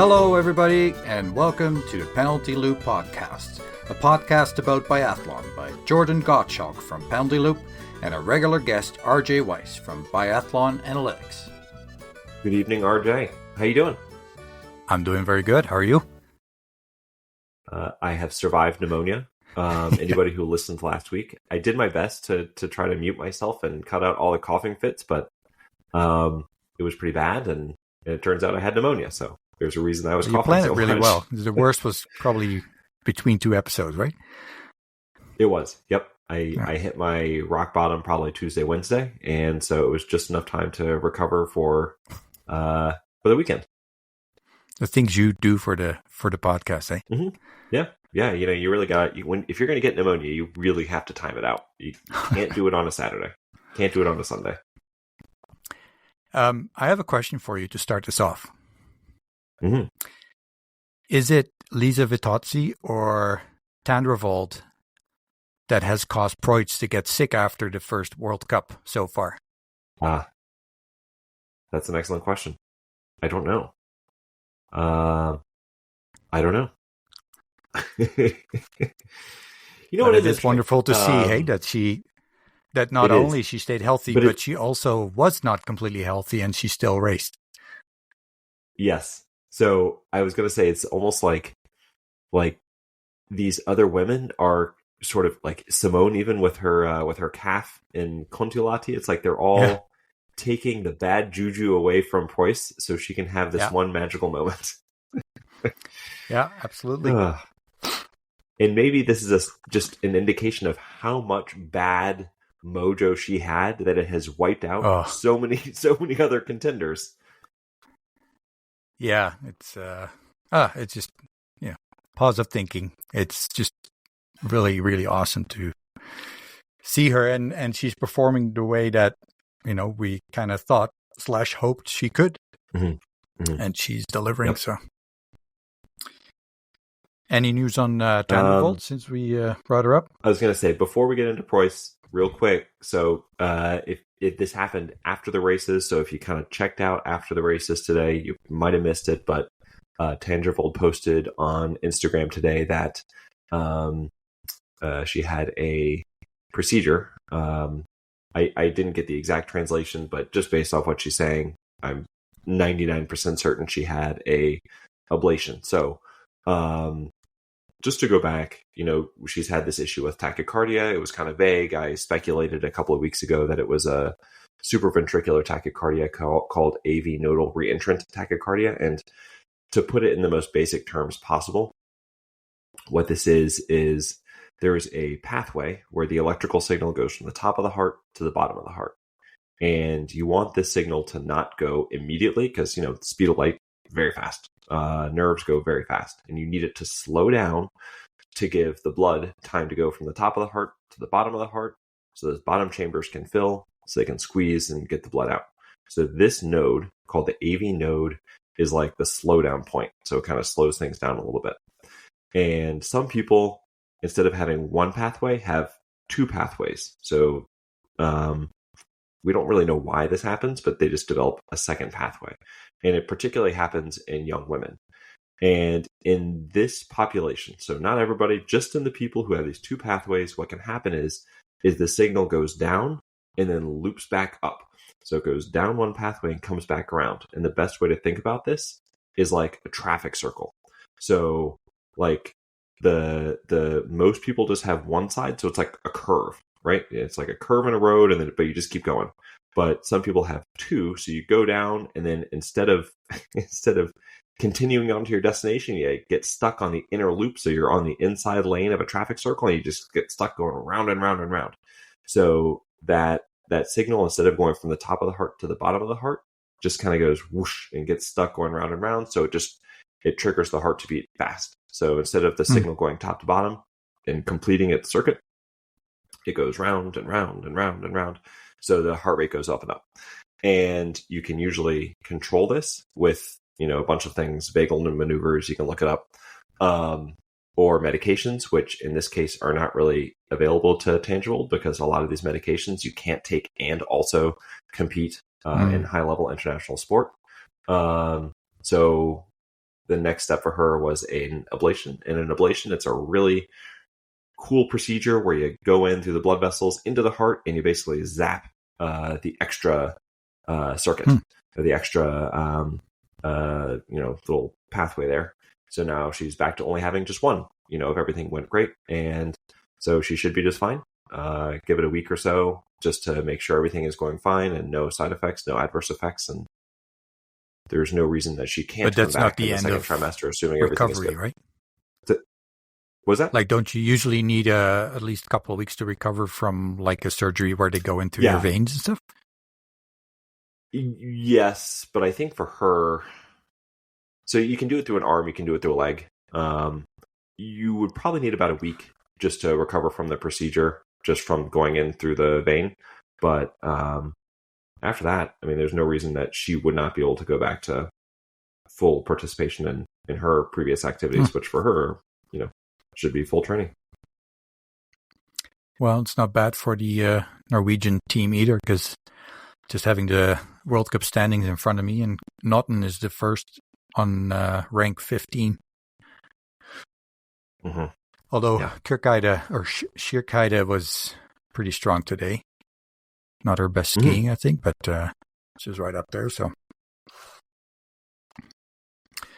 Hello, everybody, and welcome to the Penalty Loop Podcast, a podcast about biathlon by Jordan Gottschalk from Penalty Loop and a regular guest, RJ Weiss from Biathlon Analytics. Good evening, RJ. How you doing? I'm doing very good. How are you? I have survived pneumonia. Anybody who listened last week, I did my best to try to mute myself and cut out all the coughing fits, but it was pretty bad, and it turns out I had pneumonia, so there's a reason I was coughing so much. You planned it really well. The worst was probably between two episodes, right? It was, yep. I hit my rock bottom probably Tuesday, Wednesday, and so it was just enough time to recover for the weekend. The things you do for the podcast, eh? Mm-hmm. Yeah. You really got if you're going to get pneumonia, you really have to time it out. You can't do it on a Saturday. Can't do it on a Sunday. I have a question for you to start this off. Mm-hmm. Is it Lisa Vitozzi or Tandrevold that has caused Preuss to get sick after the first World Cup so far? That's an excellent question. I don't know. I don't know. It is wonderful to see, that not only she stayed healthy, but she also was not completely healthy and she still raced. Yes. So I was going to say, it's almost like these other women are sort of like Simone, even with her calf in Kontiolahti. It's like they're all taking the bad juju away from Preuss so she can have this one magical moment. Yeah, absolutely. And maybe this is just an indication of how much bad mojo she had, that it has wiped out so many other contenders. Yeah, it's just positive thinking. It's just really, really awesome to see her, and she's performing the way that we kind of thought / hoped she could, and she's delivering. Yep. So, any news on Tandrevold since we brought her up? I was going to say, before we get into Preuss, real quick. So, if this happened after the races, so if you kind of checked out after the races today, you might have missed it. But Tandrevold posted on Instagram today that she had a procedure. I didn't get the exact translation, but just based off what she's saying, I'm 99% certain she had a ablation. So, just to go back, she's had this issue with tachycardia. It was kind of vague. I speculated a couple of weeks ago that it was a supraventricular tachycardia called AV nodal reentrant tachycardia. And to put it in the most basic terms possible, what this is there is a pathway where the electrical signal goes from the top of the heart to the bottom of the heart. And you want this signal to not go immediately because, the speed of light, very fast. Nerves go very fast, and you need it to slow down to give the blood time to go from the top of the heart to the bottom of the heart, so those bottom chambers can fill, so they can squeeze and get the blood out. So this node, called the AV node, is like the slowdown point. So it kind of slows things down a little bit. And some people, instead of having one pathway, have two pathways. So we don't really know why this happens, but they just develop a second pathway. And it particularly happens in young women. And in this population, so not everybody, just in the people who have these two pathways, what can happen is the signal goes down and then loops back up. So it goes down one pathway and comes back around. And the best way to think about this is like a traffic circle. So like the most people just have one side, so it's like a curve, right? It's like a curve in a road, but you just keep going. But some people have two, so you go down, and then instead of continuing on to your destination, you get stuck on the inner loop, so you're on the inside lane of a traffic circle, and you just get stuck going round and round and round. So that signal, instead of going from the top of the heart to the bottom of the heart, just kind of goes whoosh and gets stuck going round and round. So it triggers the heart to beat fast. So instead of the signal going top to bottom and completing its circuit, it goes round and round and round and round. So the heart rate goes up and up. And you can usually control this with, a bunch of things, vagal maneuvers, you can look it up, or medications, which in this case are not really available to Tandrevold because a lot of these medications you can't take and also compete in high-level international sport. So the next step for her was an ablation. And an ablation, it's a really cool procedure where you go in through the blood vessels into the heart and you basically zap the extra circuit, or the extra little pathway there. So now she's back to only having just one, if everything went great. And so she should be just fine. Give it a week or so just to make sure everything is going fine and no side effects, no adverse effects. And there's no reason that she can't come back in the second trimester, assuming everything is good. Right? Was that? Like, don't you usually need at least a couple of weeks to recover from like a surgery where they go into your veins and stuff? Yes, but I think for her, so you can do it through an arm, you can do it through a leg. You would probably need about a week just to recover from the procedure, just from going in through the vein. But after that, I mean, there's no reason that she would not be able to go back to full participation in her previous activities, which for her, should be full training. Well, it's not bad for the Norwegian team either, because just having the World Cup standings in front of me, and Naughton is the first on rank 15. Mm-hmm. Although Schierkeide was pretty strong today. Not her best skiing, I think, but she was right up there. So,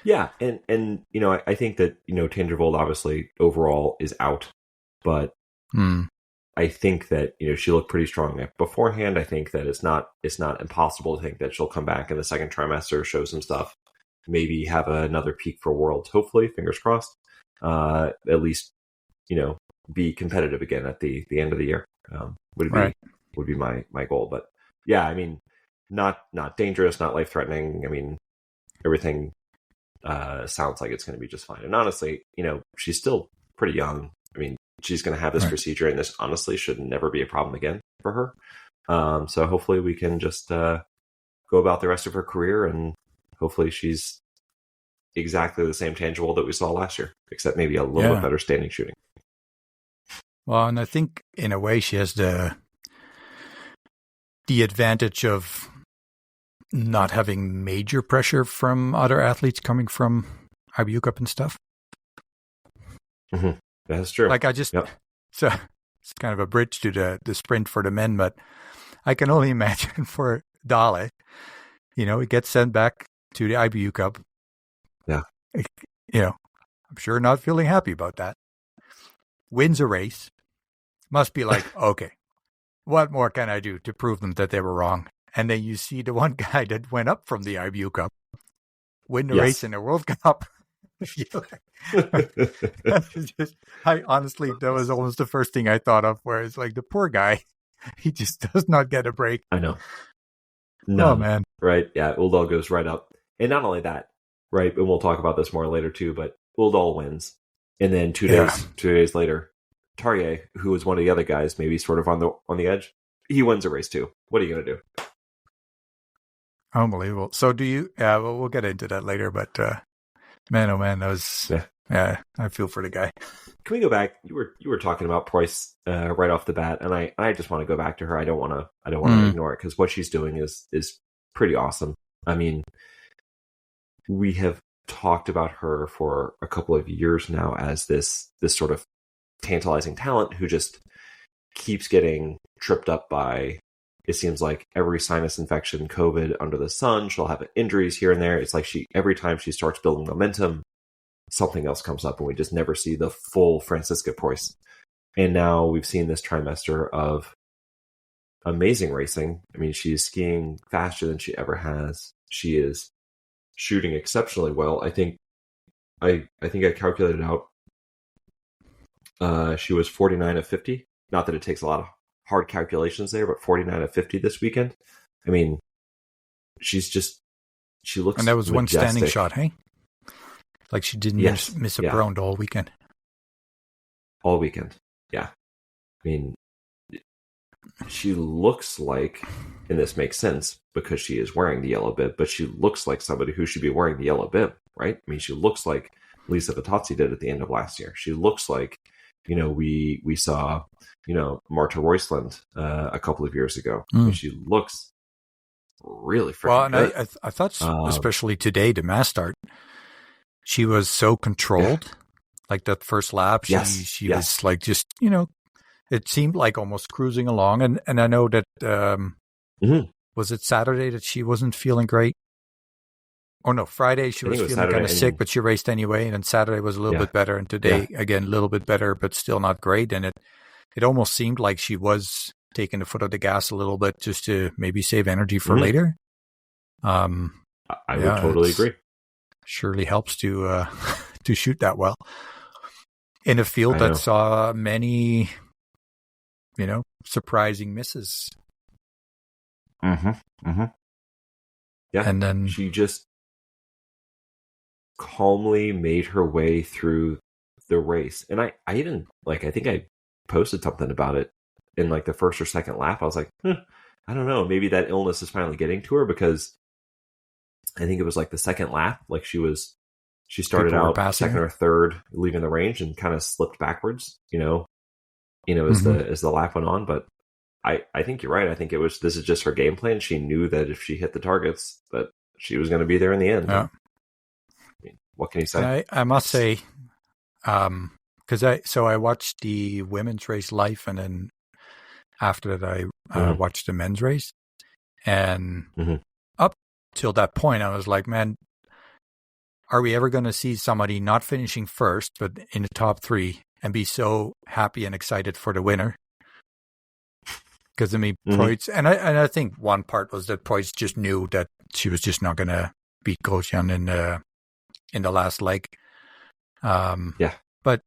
yeah, and I think that Tandrevold obviously overall is out, but I think that she looked pretty strong beforehand. I think that it's not impossible to think that she'll come back in the second trimester, show some stuff, maybe have another peak for Worlds. Hopefully, fingers crossed. At least be competitive again at the end of the year. Would be my goal. But yeah, I mean, not dangerous, not life threatening. I mean, everything sounds like it's going to be just fine. And honestly, she's still pretty young. I mean, she's going to have this procedure, and this honestly should never be a problem again for her. So hopefully we can just go about the rest of her career, and hopefully she's exactly the same Tandrevold that we saw last year, except maybe a little bit better standing shooting. Well, and I think in a way she has the advantage of not having major pressure from other athletes coming from IBU Cup and stuff. Mm-hmm. That's true. Like so it's kind of a bridge to the sprint for the men, but I can only imagine for Dale, he gets sent back to the IBU Cup. Yeah. I'm sure not feeling happy about that. Wins a race. Must be like, okay, what more can I do to prove them that they were wrong? And then you see the one guy that went up from the IBU Cup win the race in the World Cup. I honestly, that was almost the first thing I thought of, where it's like the poor guy, he just does not get a break. I know. No, man. Right. Yeah. Uldal goes right up. And not only that, right. And we'll talk about this more later too, but Uldal wins. And then 2 days later, Tarjei, who was one of the other guys, maybe sort of on the edge, he wins a race too. What are you going to do? Unbelievable. So do you, we'll get into that later, but man, oh man, that was, I feel for the guy. Can we go back? You were talking about Preuss right off the bat, and I just want to go back to her. I don't want to ignore it, because what she's doing is pretty awesome. I mean, we have talked about her for a couple of years now as this sort of tantalizing talent who just keeps getting tripped up by, it seems like, every sinus infection, COVID under the sun. She'll have injuries here and there. It's like every time she starts building momentum, something else comes up, and we just never see the full Franziska Preuss. And now we've seen this trimester of amazing racing. I mean, she's skiing faster than she ever has. She is shooting exceptionally well. I think I calculated out. She was 49 of 50. Not that it takes a lot of hard calculations there, but 49 of 50 this weekend. I mean, she looks, and that was majestic. One standing shot, hey? Like she didn't miss a round all weekend. All weekend, yeah. I mean, she looks like, and this makes sense because she is wearing the yellow bib, but she looks like somebody who should be wearing the yellow bib, right? I mean, she looks like Lisa Vitozzi did at the end of last year. She looks like, we saw, Marta Roysland a couple of years ago. I mean, she looks really freaking good. I thought, especially today, the mass start, she was so controlled. Like that first lap, she was like just, it seemed like almost cruising along. And I know that, was it Saturday that she wasn't feeling great? Or no, Friday she was feeling kind of sick, but she raced anyway. And then Saturday was a little bit better. And today, again, a little bit better, but still not great. And it almost seemed like she was taking the foot of the gas a little bit just to maybe save energy for later. I would totally agree. Surely helps to shoot that well in a field that saw many, surprising misses. Yeah, and then she just calmly made her way through the race. And I even I think I posted something about it in like the first or second lap. I was like, I don't know, maybe that illness is finally getting to her, because I think it was like the second lap, like she started out second or third leaving the range and kind of slipped backwards, as the lap went on. But I think you're right. I think this is just her game plan. She knew that if she hit the targets, that she was going to be there in the end. Yeah. What can you say? I must say, because I watched the women's race live, and then after that I watched the men's race, and up till that point I was like, man, are we ever going to see somebody not finishing first but in the top three and be so happy and excited for the winner? Because Preuss, and I think one part was that Preuss just knew that she was just not going to beat Grotian in the last leg. But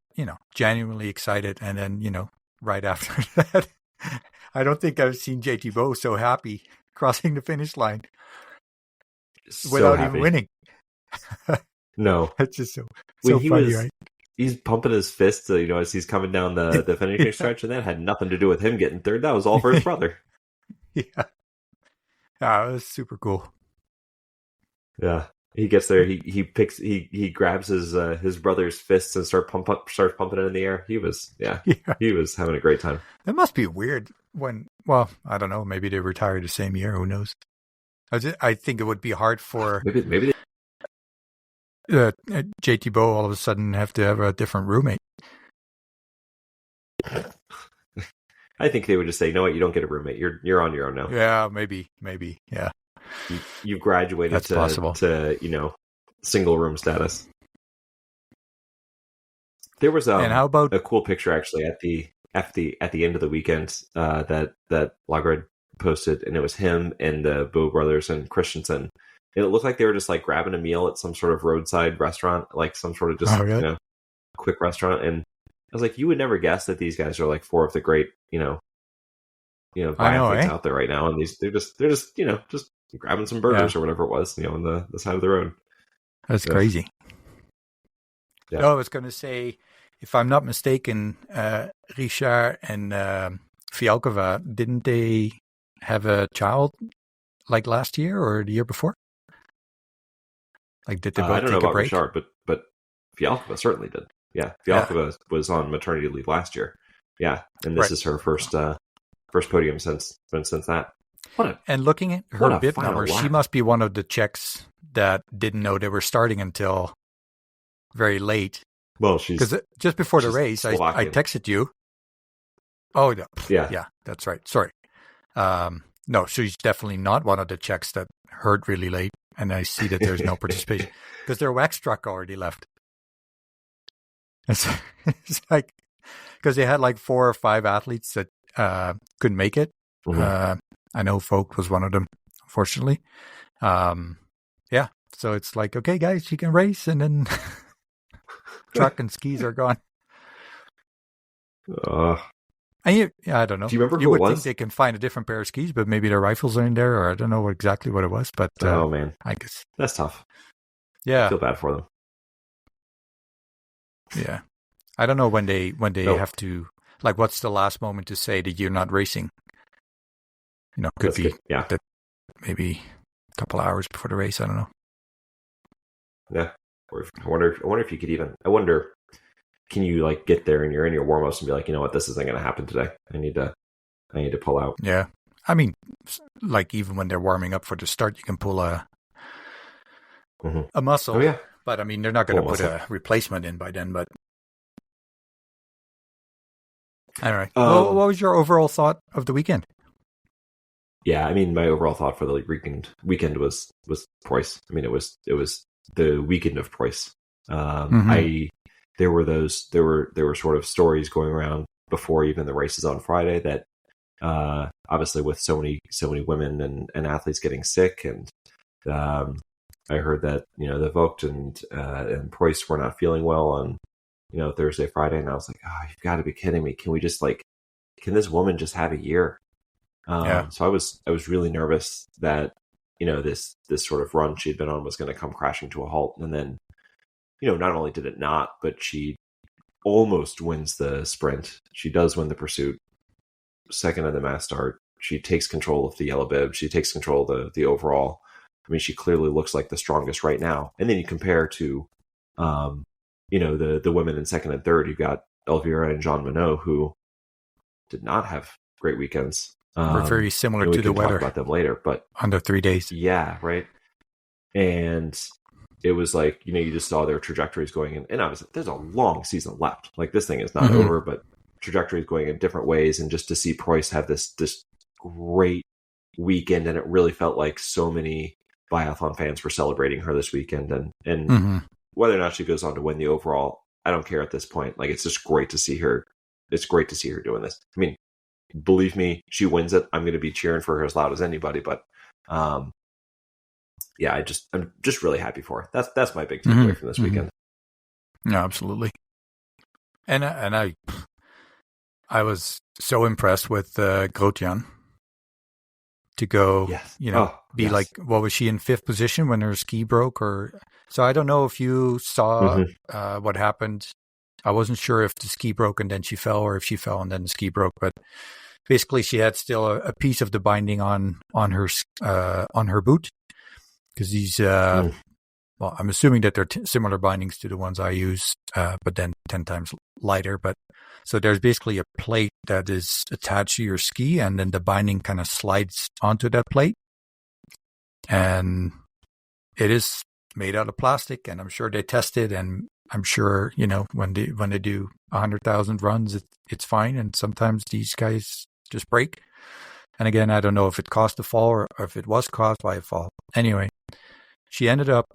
genuinely excited, and then right after that, I don't think I've seen JT Boe so happy crossing the finish line without even winning. No, it's just so funny, right? He's pumping his fists, as he's coming down the finishing stretch, and that had nothing to do with him getting third. That was all for his brother. Yeah, it was super cool. Yeah, he gets there. He grabs his brother's fists and starts pumping it in the air. He was having a great time. That must be weird. I don't know. Maybe they retired the same year. Who knows? I think it would be hard for maybe. JT Boe all of a sudden have to have a different roommate. I think they would just say, "You know what? You don't get a roommate. You're on your own now." Yeah, maybe. Yeah, you've graduated to single room status. There was and how about a cool picture actually at the end of the weekend that Lagrad posted, and it was him and the Boe brothers and Christensen. And it looked like they were just like grabbing a meal at some sort of roadside restaurant, like some sort of just quick restaurant. And I was like, you would never guess that these guys are like four of the great biathletes out there right now. And they're just just grabbing some burgers or whatever it was, on the side of the road. That's crazy. Yeah. I was going to say, if I'm not mistaken, Richard and Fialkova, didn't they have a child like last year or the year before? Like, did they both I don't know take a about break? Richard, but Fialkova certainly did. Yeah, Fialkova was on maternity leave last year. Yeah, and this is her first podium since that. And looking at her bib number, she must be one of the Czechs that didn't know they were starting until very late. Well, because just before the race, I texted you. Oh, yeah, that's right. Sorry. No, she's definitely not one of the Czechs that heard really late, and I see that there's no participation because their wax truck already left. It's like because they had like 4 or 5 athletes that couldn't make it. Mm-hmm. I know Voigt was one of them, unfortunately. So it's like, okay, guys, you can race, and then truck and skis are gone. And I don't know. Do you remember who it would was? think they can find a different pair of skis, but maybe their rifles are in there, or I don't know exactly what it was. But oh man, I guess that's tough. Yeah, I feel bad for them. Yeah, I don't know when they have to, like, what's the last moment to say that you're not racing? Could that's be good. Yeah, that maybe a couple hours before the race. I don't know. Yeah, or I wonder if you could even. I wonder. Can you like get there and you're in your warm ups and be like, you know what, this isn't going to happen today. I need to pull out. Yeah, I mean, like even when they're warming up for the start, you can pull a muscle. Oh yeah. But I mean, they're not going to put a replacement in by then. But all right. Well, what was your overall thought of the weekend? Yeah, I mean, my overall thought for the weekend was Preuss. I mean, it was the weekend of Preuss. There were sort of stories going around before even the races on Friday that obviously with so many women and athletes getting sick, and I heard that the Vogt and Preuss were not feeling well on Thursday, Friday, and I was like, oh, you've got to be kidding me! Can this woman just have a year? So I was really nervous that this sort of run she'd been on was going to come crashing to a halt, and then not only did it not, but she almost wins the sprint. She does win the pursuit, second in the mass start. She takes control of the yellow bib. She takes control of the overall. I mean, she clearly looks like the strongest right now. And then you compare to the women in second and third. You've got Elvira and Jeanmonnot, who did not have great weekends. We're very similar to the weather. Talk about them later, but under 3 days. Yeah, right. And it was like you just saw their trajectories going in, and obviously there's a long season left. Like this thing is not over, but trajectories going in different ways, and just to see Preuss have this great weekend, and it really felt like so many biathlon fans were celebrating her this weekend, and whether or not she goes on to win the overall, I don't care at this point. Like it's just great to see her. It's great to see her doing this. I mean, believe me, she wins it, I'm going to be cheering for her as loud as anybody. But yeah, I'm just really happy for her. That's my big takeaway from this weekend. No, absolutely. And I was so impressed with Grotian to go, be like, what was she in fifth position when her ski broke? Or so I don't know if you saw what happened. I wasn't sure if the ski broke and then she fell, or if she fell and then the ski broke. But basically, she had still a piece of the binding on her boot, because these. Well, I'm assuming that they're similar bindings to the ones I use, but then 10 times lighter. But so there's basically a plate that is attached to your ski, and then the binding kind of slides onto that plate. And it is made out of plastic, and I'm sure they test it, and I'm sure, when they do 100,000 runs, it's fine. And sometimes these guys just break. And again, I don't know if it caused a fall or if it was caused by a fall. Anyway, she ended up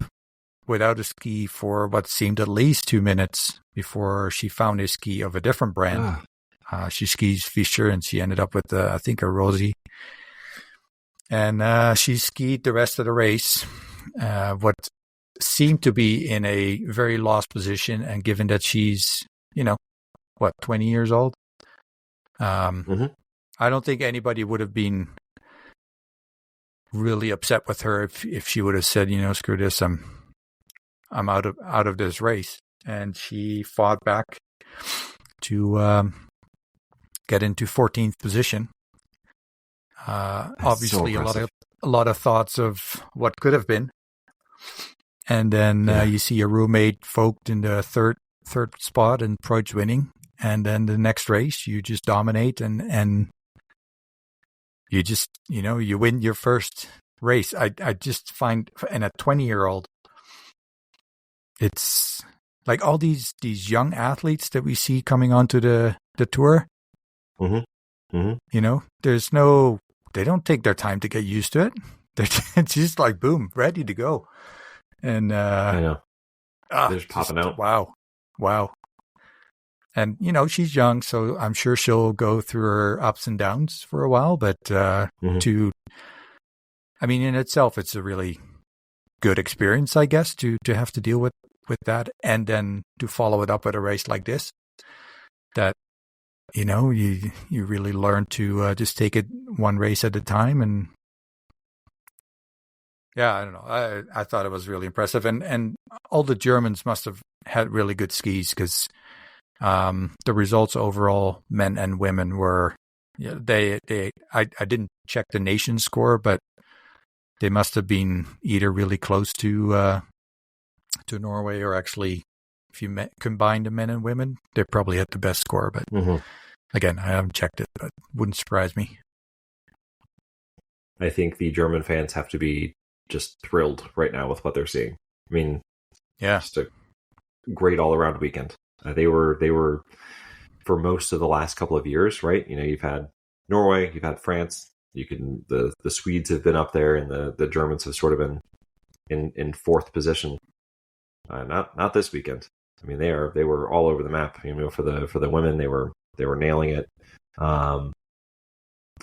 without a ski for what seemed at least 2 minutes before she found a ski of a different brand. She skis Fischer, and she ended up with, I think, a Rosie. And she skied the rest of the race, what seemed to be in a very lost position. And given that she's, 20 years old, I don't think anybody would have been really upset with her if she would have said, screw this, I'm out of this race. And she fought back to get into 14th position. Obviously, so a lot of thoughts of what could have been. And then you see your roommate Vogt in the third spot and Preuss winning. And then the next race, you just dominate and you just, you win your first race. I just find, in a 20-year-old, it's like all these young athletes that we see coming onto the tour. There's no, they don't take their time to get used to it. They're just like, boom, ready to go. And I know. They're just popping out. Wow. And, she's young, so I'm sure she'll go through her ups and downs for a while. But in itself, it's a really good experience, I guess, to have to deal with that. And then to follow it up with a race like this, that, you really learn to just take it one race at a time. And yeah, I don't know. I thought it was really impressive. And all the Germans must have had really good skis, because the results overall, men and women, were, I didn't check the nation score, but they must have been either really close to Norway, or actually, if you combine the men and women, they probably had the best score. But again, I haven't checked it, but wouldn't surprise me. I think the German fans have to be just thrilled right now with what they're seeing. I mean, Yeah. Just a great all around weekend. They were for most of the last couple of years, right? You've had Norway, you've had France. The Swedes have been up there, and the Germans have sort of been in fourth position. Not this weekend. I mean, they were all over the map. For the women, they were nailing it. And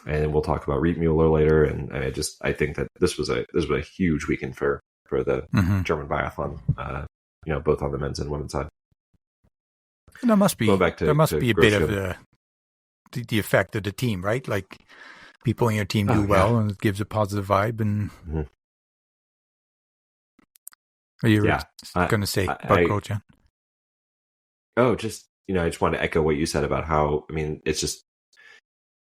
we'll talk about Riedmüller later. And I think that this was a huge weekend for the German biathlon. Both on the men's and women's side. And there must be a bit of the effect of the team, right? Like people in your team do well, and it gives a positive vibe. And you were going to say about Grotian? Oh, just I just want to echo what you said about how it's just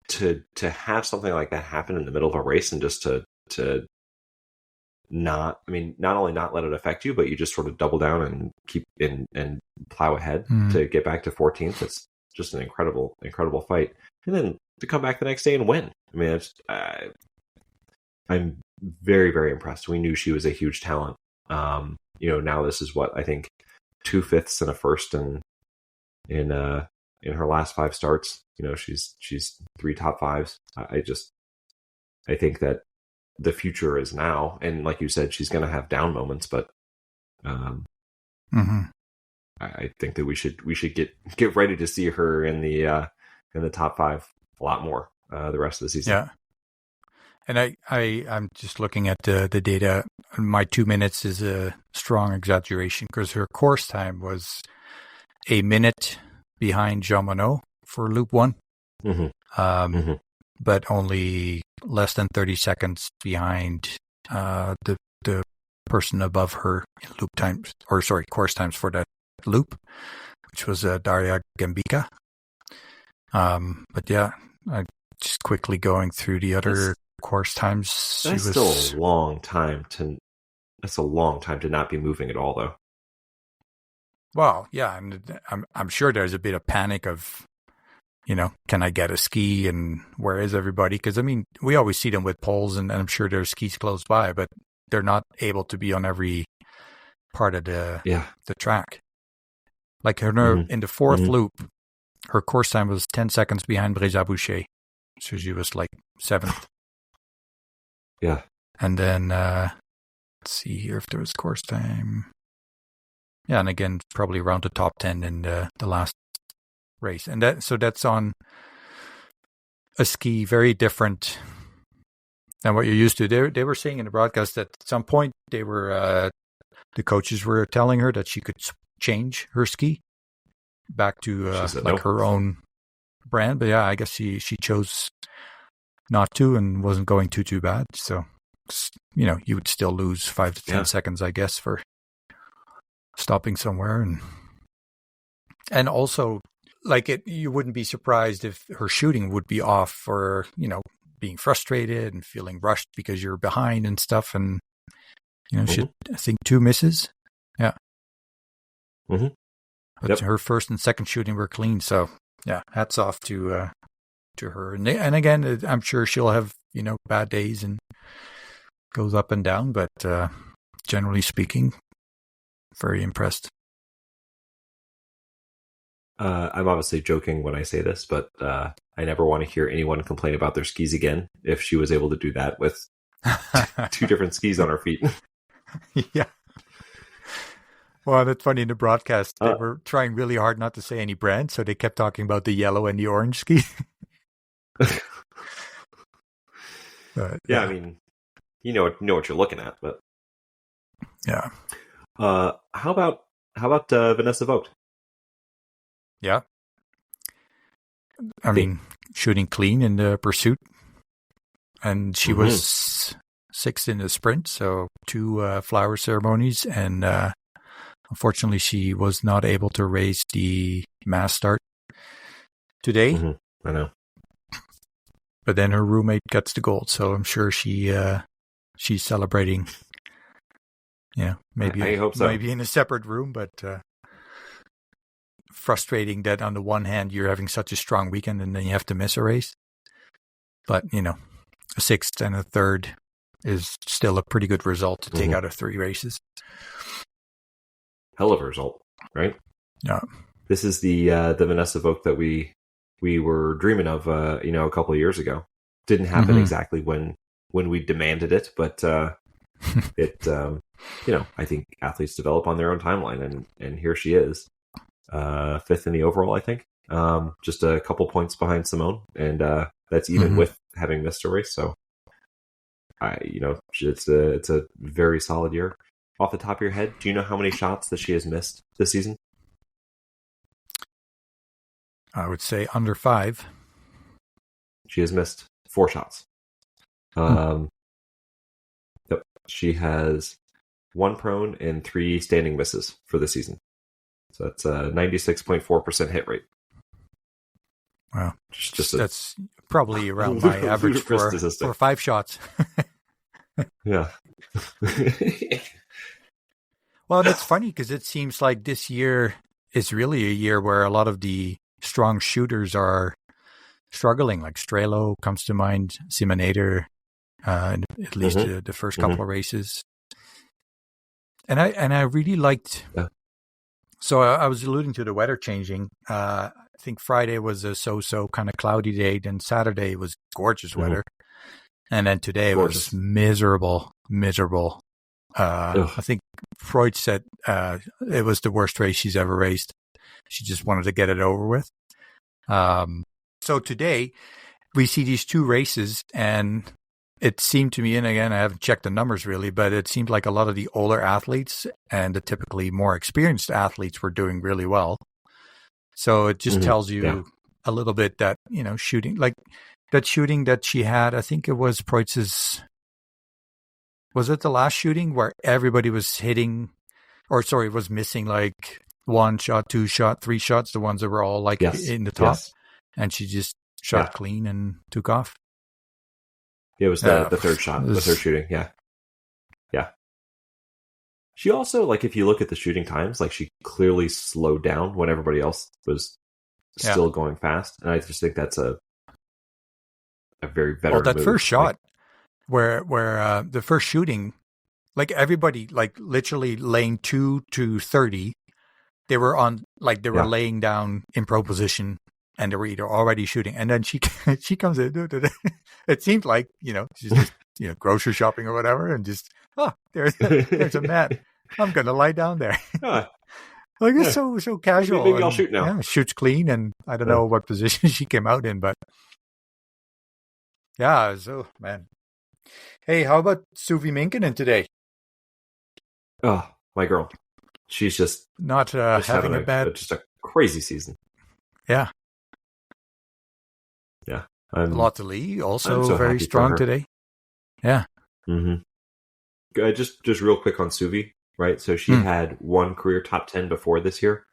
to have something like that happen in the middle of a race, and just to not only not let it affect you, but you just sort of double down and keep and plow ahead to get back to 14th. It's just an incredible fight, and then to come back the next day and win. I'm very, very impressed. We knew she was a huge talent. Now this is what I think 2 5ths and a first, and in her last 5 starts. She's 3 top 5s. I think that the future is now, and like you said, she's going to have down moments, but I think that we should get ready to see her in the top 5 a lot more the rest of the season. Yeah, and I'm just looking at the data. My 2 minutes is a strong exaggeration because her course time was a minute behind Jeanmonnot for Loop 1. But only less than 30 seconds behind the person above her in course times for that loop, which was Daria Gambika. But yeah, just quickly going through the other course times. That's still a long time to not be moving at all, though. Well, yeah, and I'm sure there's a bit of panic of, can I get a ski and where is everybody? Because, we always see them with poles and I'm sure there's skis close by, but they're not able to be on every part of the track. Like in the fourth loop, her course time was 10 seconds behind Breza Boucher. So she was like 7th. Yeah. And then, let's see here if there was course time. Yeah, and again, probably around the top 10 in the last race. And that's on a ski very different than what you're used to. They were saying in the broadcast that at some point they were the coaches were telling her that she could change her ski back to her own brand. But yeah, I guess she chose not to and wasn't going too bad. So, you would still lose 5 to 10 seconds, I guess, for stopping somewhere. And also, you wouldn't be surprised if her shooting would be off for, being frustrated and feeling rushed because you're behind and stuff. And, she had, I think, 2 misses. Yeah. But her first and second shooting were clean. So, yeah, hats off to her. And again, I'm sure she'll have, bad days and goes up and down. But generally speaking, very impressed. I'm obviously joking when I say this, but I never want to hear anyone complain about their skis again if she was able to do that with 2 different skis on her feet. Yeah. Well, that's funny. In the broadcast, they were trying really hard not to say any brand, so they kept talking about the yellow and the orange ski. Yeah, you know what you're looking at, but yeah. How about Vanessa Vogt? Yeah. Shooting clean in the pursuit. And she was 6th in the sprint, so 2 flower ceremonies. And unfortunately, she was not able to race the mass start today. I know. But then her roommate gets the gold, so I'm sure she's celebrating. Yeah, maybe I hope so. Maybe in a separate room, but frustrating that on the one hand you're having such a strong weekend and then you have to miss a race. But a 6th and a 3rd is still a pretty good result to take out of 3 races. hell of a result, right? Yeah. This is the Vanessa Vogt that we were dreaming of, a couple of years ago. Didn't happen exactly when we demanded it, but it, I think athletes develop on their own timeline, and here she is, fifth in the overall, I think, just a couple points behind Simone, and that's even with having missed a race. So, it's a very solid year. Off the top of your head, do you know how many shots that she has missed this season? I would say under 5. She has missed 4 shots. Yep. She has 1 prone and 3 standing misses for the season. So that's a 96.4% hit rate. Wow. That's probably around my average for 5 shots. Yeah. Well, it's funny because it seems like this year is really a year where a lot of the strong shooters are struggling. Like Strelo comes to mind, Simonator, at least the first couple of races. And I really liked. Yeah. So I was alluding to the weather changing. I think Friday was a so-so kind of cloudy day. Then Saturday was gorgeous weather, and then today was just miserable. I think Freud said it was the worst race she's ever raced. She just wanted to get it over with. So today we see these 2 races, and it seemed to me, and again, I haven't checked the numbers really, but it seemed like a lot of the older athletes and the typically more experienced athletes were doing really well. So it just tells you a little bit that, shooting, like that shooting that she had, I think it was Preuss's, was it the last shooting where everybody was hitting, was missing like 1 shot, 2 shot, 3 shots, the ones that were all like in the top, and she just shot clean and took off. It was the third shot, the third shooting. Yeah. She also, like, if you look at the shooting times, like, she clearly slowed down when everybody else was still going fast. And I just think that's a very veteran move. First shot where the first shooting, like everybody, like literally lane 2 to 30, they were on, like they were laying down in pro position. And they were either already shooting, and then she comes in. It seemed like she's just grocery shopping or whatever, and just there's a mat. I'm gonna lie down there. Like it's so casual. Maybe I'll shoot now. Yeah, shoots clean, and I don't know what position she came out in, but yeah. So man, hey, how about Suvi Minkinen today? Oh, my girl, she's just not having a bad, just a crazy season. Yeah. Yeah. Lotte also so very strong today. Yeah. Just real quick on Suvi, right? So she had 1 career top 10 before this year.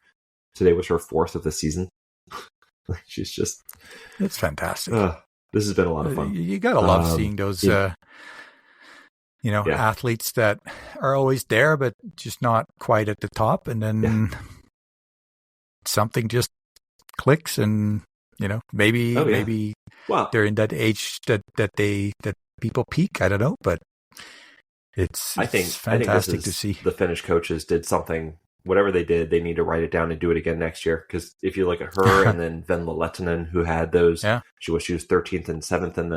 Today was her 4th of the season. She's just... It's fantastic. This has been a lot of fun. You gotta love seeing those, athletes that are always there, but just not quite at the top. And then something just clicks and... maybe they're in that age that people peak. I don't know, but it's fantastic to see. The Finnish coaches did something. Whatever they did, they need to write it down and do it again next year. Because if you look at her and then Venla Lettinen, who had those, she was 13th and 7th in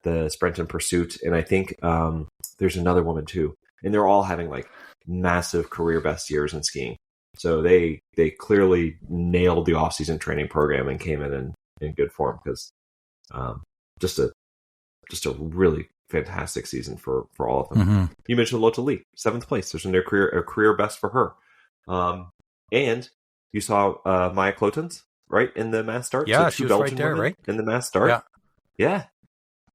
the sprint and pursuit, and I think there's another woman too, and they're all having like massive career best years in skiing. So they clearly nailed the off-season training program and came in good form because just a really fantastic season for all of them. You mentioned Lotte Lee, 7th place. There's a career best for her. And you saw Maya Klotens, right, in the mass start. Yeah, so she was right there, right? In the mass start. Yeah,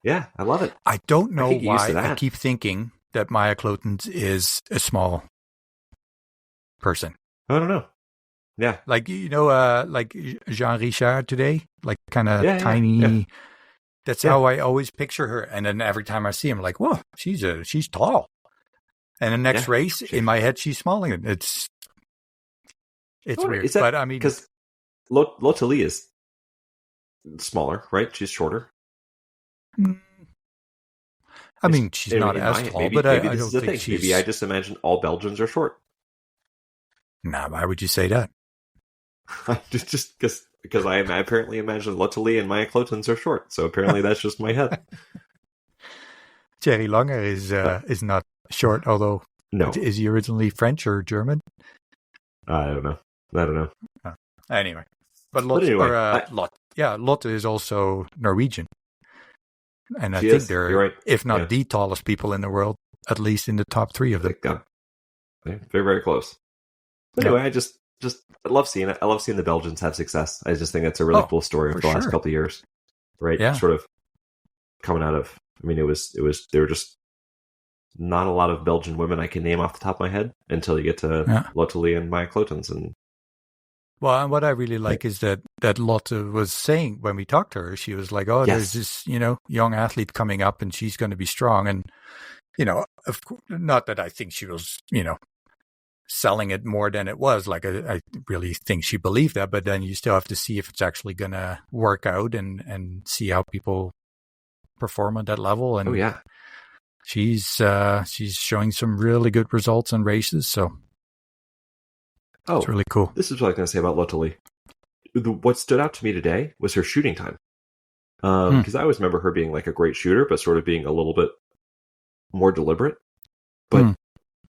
I love it. I don't know why I keep thinking that Maya Klotens is a small person. I don't know. Yeah. Like, like Jean Richard today, like kind of tiny. Yeah. That's how I always picture her. And then every time I see him, I'm like, whoa, she's tall. And the next race, in my head, she's smaller. It's weird. But I mean, because Lotte Lee is smaller, right? She's shorter. I mean, she's not as tall, but I don't think she's... Maybe I just imagine all Belgians are short. Nah, why would you say that? just because I apparently imagine Lottelie and Maya Clotons are short, so apparently that's just my head. Thierry Langer is not short, although No, is he originally French or German? I don't know. Anyway, but Lotte is also Norwegian, and I think they're right. If not the tallest people in the world, at least in the top 3 of them. They're very close. But anyway, I just I love seeing it. I love seeing the Belgians have success. I just think it's a really cool story of the last couple of years, right? Yeah. Sort of coming out of. I mean, there were just not a lot of Belgian women I can name off the top of my head until you get to Lottelie and Maya Clotons. And and what I really like is that Lotte was saying when we talked to her, she was like, "Oh, there's this young athlete coming up, and she's going to be strong." And of course, not that I think she was selling it more than it was. Like I really think she believed that, but then you still have to see if it's actually going to work out and see how people perform at that level. And she's showing some really good results in races. So it's really cool. This is what I was going to say about Lottelie. What stood out to me today was her shooting time. Because I always remember her being like a great shooter, but sort of being a little bit more deliberate. But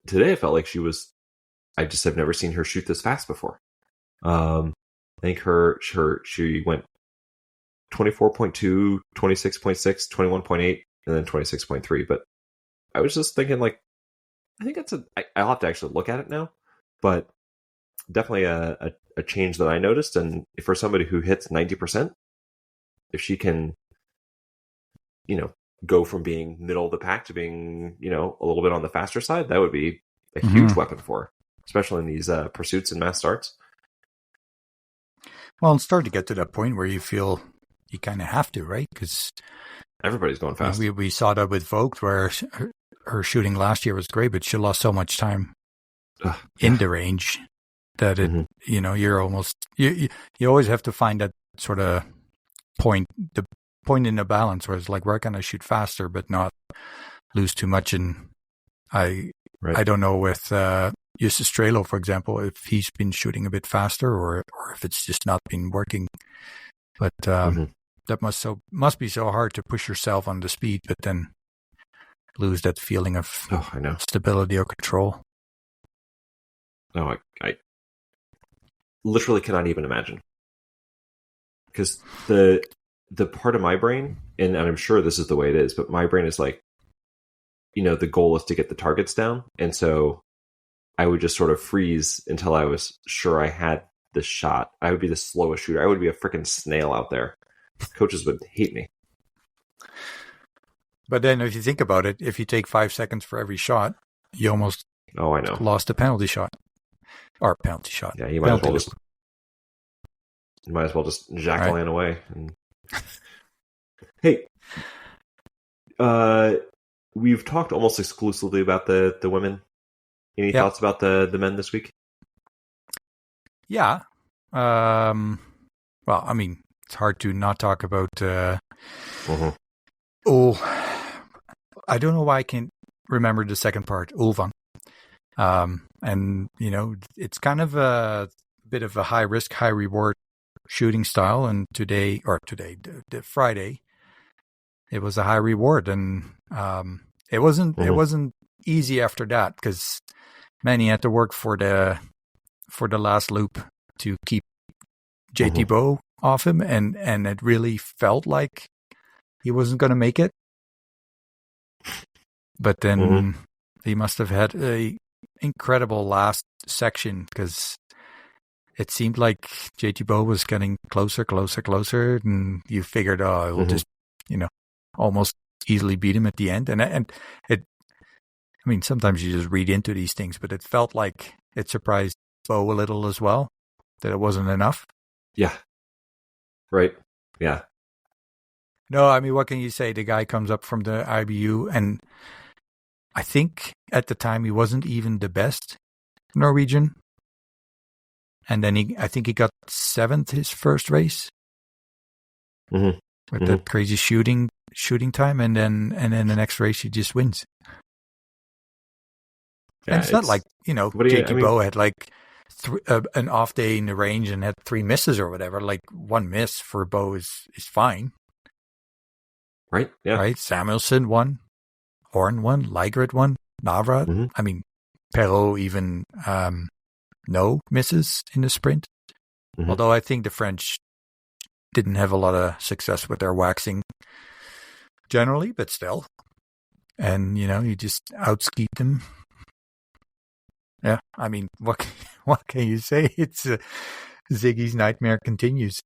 today I felt like she was. I just have never seen her shoot this fast before. I think she went 24.2, 26.6, 21.8, and then 26.3. But I was just thinking, like, I think I'll have to actually look at it now, but definitely a change that I noticed. And for somebody who hits 90%, if she can, go from being middle of the pack to being, a little bit on the faster side, that would be a huge weapon for her, especially in these pursuits and mass starts. Well, it's starting to get to that point where you feel you kind of have to, right? Because everybody's going fast. We saw that with Voigt, where her shooting last year was great, but she lost so much time in the range that it, you're almost you always have to find that sort of point, the point in the balance where it's like, where can I shoot faster but not lose too much? And I don't know with Justus Strelo, for example, if he's been shooting a bit faster or if it's just not been working. But that must be so hard to push yourself on the speed, but then lose that feeling of stability or control. No, I literally cannot even imagine. Because the part of my brain, and I'm sure this is the way it is, but my brain is like, the goal is to get the targets down. And so I would just sort of freeze until I was sure I had the shot. I would be the slowest shooter. I would be a freaking snail out there. Coaches would hate me. But then if you think about it, if you take 5 seconds for every shot, you almost lost a penalty shot. Or penalty shot. Yeah, you might as well just Jacqueline away. And... Hey, we've talked almost exclusively about the women. Any thoughts about the men this week? Yeah. Well, I mean, it's hard to not talk about. I don't know why I can't remember the second part. Ulvang. And it's kind of a bit of a high risk, high reward shooting style. And the Friday, it was a high reward, and it wasn't easy after that because Manny had to work for the last loop to keep JT Boe off him, and it really felt like he wasn't going to make it. But then he must have had a incredible last section because it seemed like JT Boe was getting closer, and you figured, it will just, almost easily beat him at the end. And it, I mean, sometimes you just read into these things, but it felt like it surprised Boe a little as well, that it wasn't enough. Yeah. Right. Yeah. No, I mean, what can you say? The guy comes up from the IBU, and I think at the time he wasn't even the best Norwegian. And then I think he got 7th his first race with that crazy shooting time, and then the next race he just wins. Yeah, and it's not like JT Boe had like an off day in the range and had 3 misses or whatever. Like 1 miss for Boe is fine. Right? Yeah. Right? Samuelson won. Horn won. Liegert won. Navrat. Mm-hmm. I mean, Perrault even no misses in the sprint. Mm-hmm. Although I think the French didn't have a lot of success with their waxing generally, but still. And, you just outskied them. Yeah, I mean, what can you say? It's Ziggy's nightmare continues.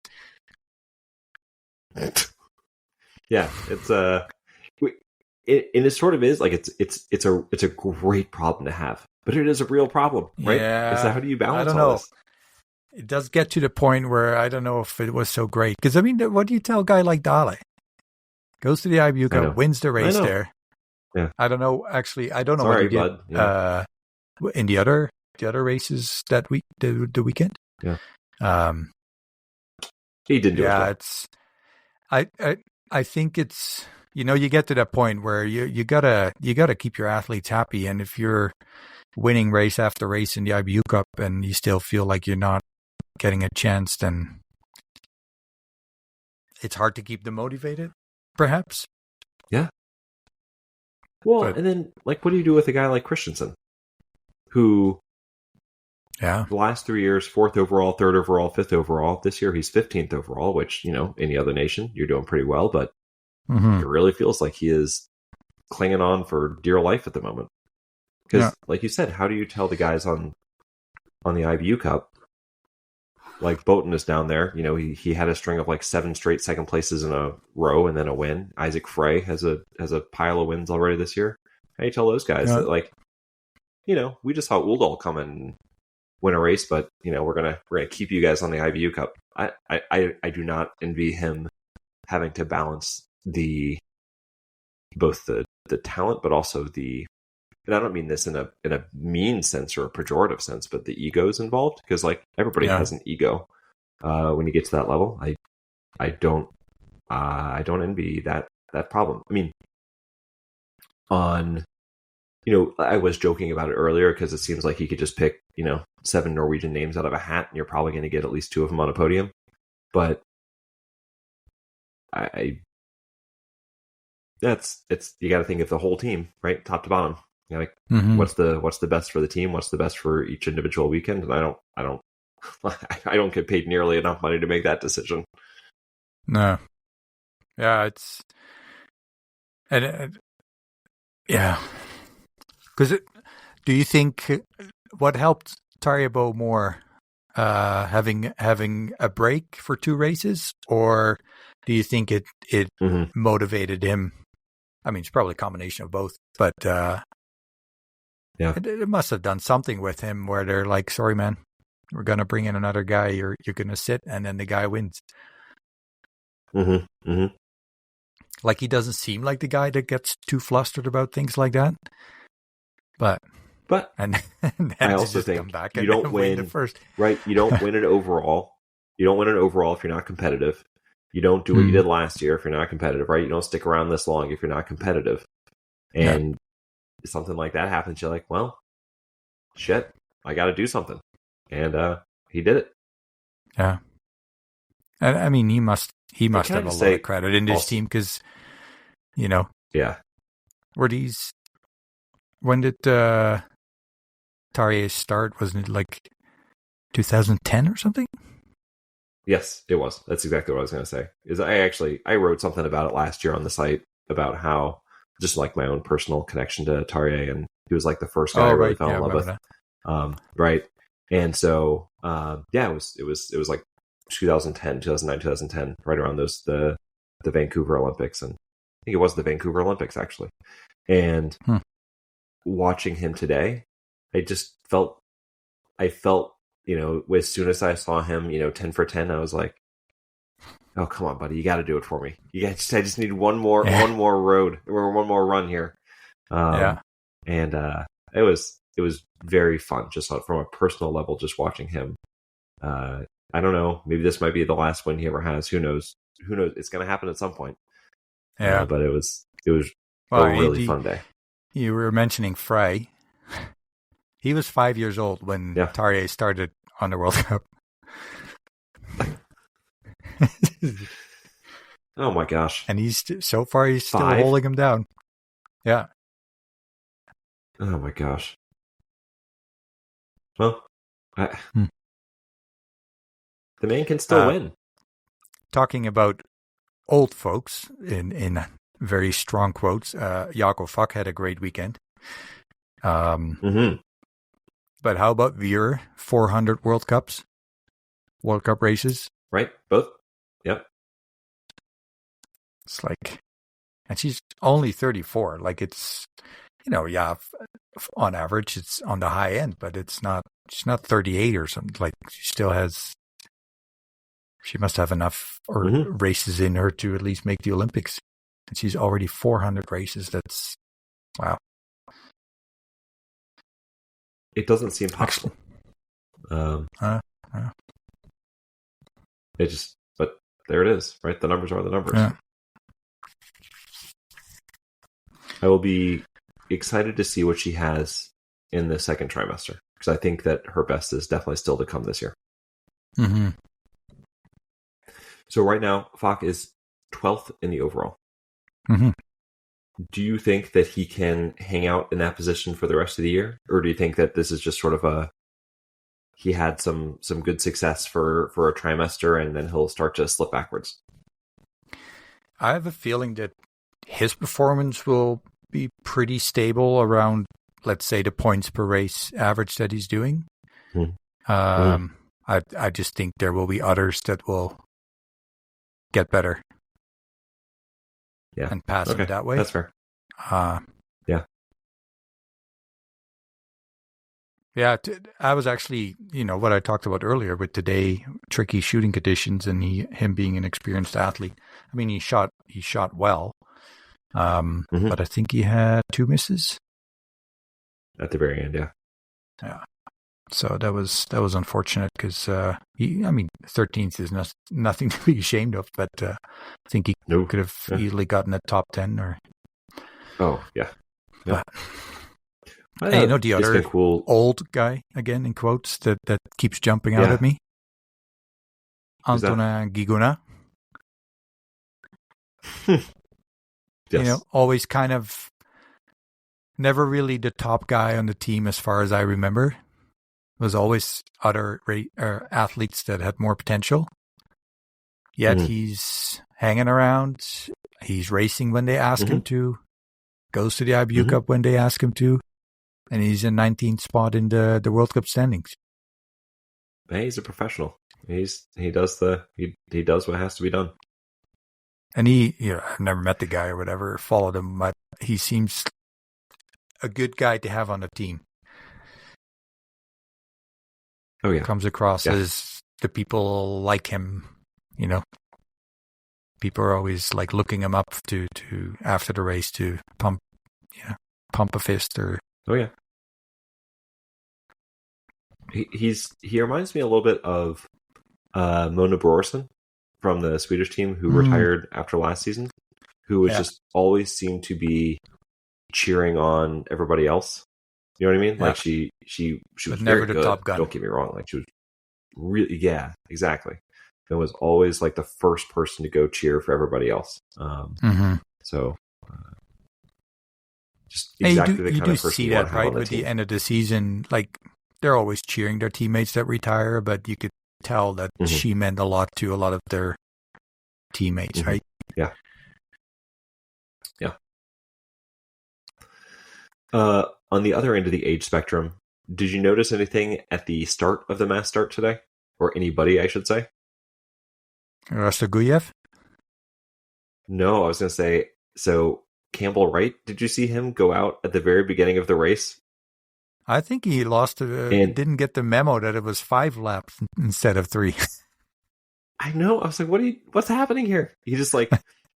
Yeah, it's it sort of is like it's a great problem to have, but it is a real problem, right? Yeah, so how do you balance I don't all know. this? It does get to the point where I don't know if it was so great. Because, I mean, what do you tell a guy like Dale? Goes to the IBU Cup, wins the race there. Yeah. I don't know. Actually, I don't know Sorry, what he did bud. Yeah. in the other races that week, the weekend. Yeah. He did do it. Yeah, I think it's, you get to that point where you gotta keep your athletes happy. And if you're winning race after race in the IBU Cup and you still feel like you're not getting a chance, then it's hard to keep them motivated, perhaps. Yeah. Well, and then, like, what do you do with a guy like Christensen, who, the last 3 years, 4th overall, 3rd overall, 5th overall. This year, he's 15th overall, which, any other nation, you're doing pretty well, but it really feels like he is clinging on for dear life at the moment. Because, like you said, how do you tell the guys on the IBU Cup, like Boaton is down there, he had a string of like 7 straight second places in a row and then a win. Isaac Frey has a pile of wins already this year. How do you tell those guys that, like, we just saw Uldal come and win a race, but we're gonna keep you guys on the IBU Cup. I do not envy him having to balance both the talent, but also and I don't mean this in a mean sense or a pejorative sense, but the egos involved, because like everybody has an ego when you get to that level. I don't envy that problem. I mean, I was joking about it earlier because it seems like you could just pick 7 Norwegian names out of a hat and you're probably going to get at least 2 of them on a podium. But you got to think of the whole team, right, top to bottom. What's the best for the team? What's the best for each individual weekend? And I don't get paid nearly enough money to make that decision. No. Yeah, because do you think what helped Tarjei Boe more, having a break for 2 races, or do you think it motivated him? I mean, it's probably a combination of both, but it must have done something with him where they're like, "Sorry, man, we're gonna bring in another guy. You're gonna sit," and then the guy wins. Like, he doesn't seem like the guy that gets too flustered about things like that. But and I also think come back you and don't win the first. Right? You don't win it overall. You don't win it overall if you're not competitive. You don't do what you did last year if you're not competitive, right? You don't stick around this long if you're not competitive. And something like that happens, you're like, well, shit, I got to do something. And he did it. Yeah. And I mean, he must have a lot of credit in this team because, Yeah. When did Tarjei start? Wasn't it like 2010 or something? Yes, it was. That's exactly what I was going to say. I wrote something about it last year on the site about how, just like my own personal connection to Tarjei, and he was like the first guy I really fell in love with. Right. And so, it was like 2010, 2009, 2010, right around the Vancouver Olympics. And I think it was the Vancouver Olympics, actually. And watching him today, I felt, as soon as I saw him, 10 for 10, I was like, oh, come on, buddy, you got to do it for me. I just need one more road or one more run here. And it was very fun, just from a personal level, just watching him. I don't know, maybe this might be the last win he ever has. Who knows? It's going to happen at some point. Yeah, but it was a really fun day. You were mentioning Frey. He was 5 years old when Tarjei started on the World Cup. Oh my gosh! And he's so far he's still 5? holding him down. Yeah. Oh my gosh. Well, the man can still win. Talking about old folks in very strong quotes, Jaco Fuck had a great weekend. But how about your 400 World Cup races? Right, both. Yep. It's like, and she's only 34. Like it's, on average it's on the high end, but it's not. She's not 38 or something. Like she must have enough races in her to at least make the Olympics. And she's already 400 races. That's wow. It doesn't seem possible. But there it is, right? The numbers are the numbers. Yeah. I will be excited to see what she has in the second trimester, because I think that her best is definitely still to come this year. Mm-hmm. So right now, Falk is 12th in the overall. Mm-hmm. Do you think that he can hang out in that position for the rest of the year? Or do you think that this is just sort of he had some good success for a trimester and then he'll start to slip backwards? I have a feeling that his performance will be pretty stable around, let's say, the points per race average that he's doing. I just think there will be others that will get better. Yeah. And pass him that way. That's fair. Yeah. Yeah, I was actually, what I talked about earlier with today, tricky shooting conditions and him being an experienced athlete. I mean, he shot well, but I think he had 2 misses at the very end. Yeah. Yeah. So that was unfortunate because 13th is nothing to be ashamed of, but I think he could have easily gotten a top 10 or. Oh yeah. But, hey, the other cool old guy again in quotes that keeps jumping out at me. Antonin Guigona. Yes. Always kind of never really the top guy on the team as far as I remember. Was always other athletes that had more potential. Yet he's hanging around. He's racing when they ask him to. Goes to the IBU Cup when they ask him to. And he's in 19th spot in the World Cup standings. Hey, he's a professional. He does what has to be done. And I've never met the guy or whatever, followed him, but he seems a good guy to have on the team. Oh yeah, comes across as the people like him. People are always like looking him up to after the race to pump a fist or. Oh yeah, he reminds me a little bit of Mona Brorson from the Swedish team who retired after last season, who was just always seemed to be cheering on everybody else. You know what I mean? Like she was never very the good. Top Gun. Don't get me wrong. Like she was really, exactly. And was always like the first person to go cheer for everybody else. So just exactly the kind of person see that, right? With the end of the season, like they're always cheering their teammates that retire, but you could tell that she meant a lot to a lot of their teammates, right? Yeah. On the other end of the age spectrum, did you notice anything at the start of the mass start today? Or anybody, I should say? Rastoguyev? No, I was going to say, so Campbell Wright, did you see him go out at the very beginning of the race? I think he didn't get the memo that it was 5 laps instead of 3. I know. I was like, what's happening here? He just like,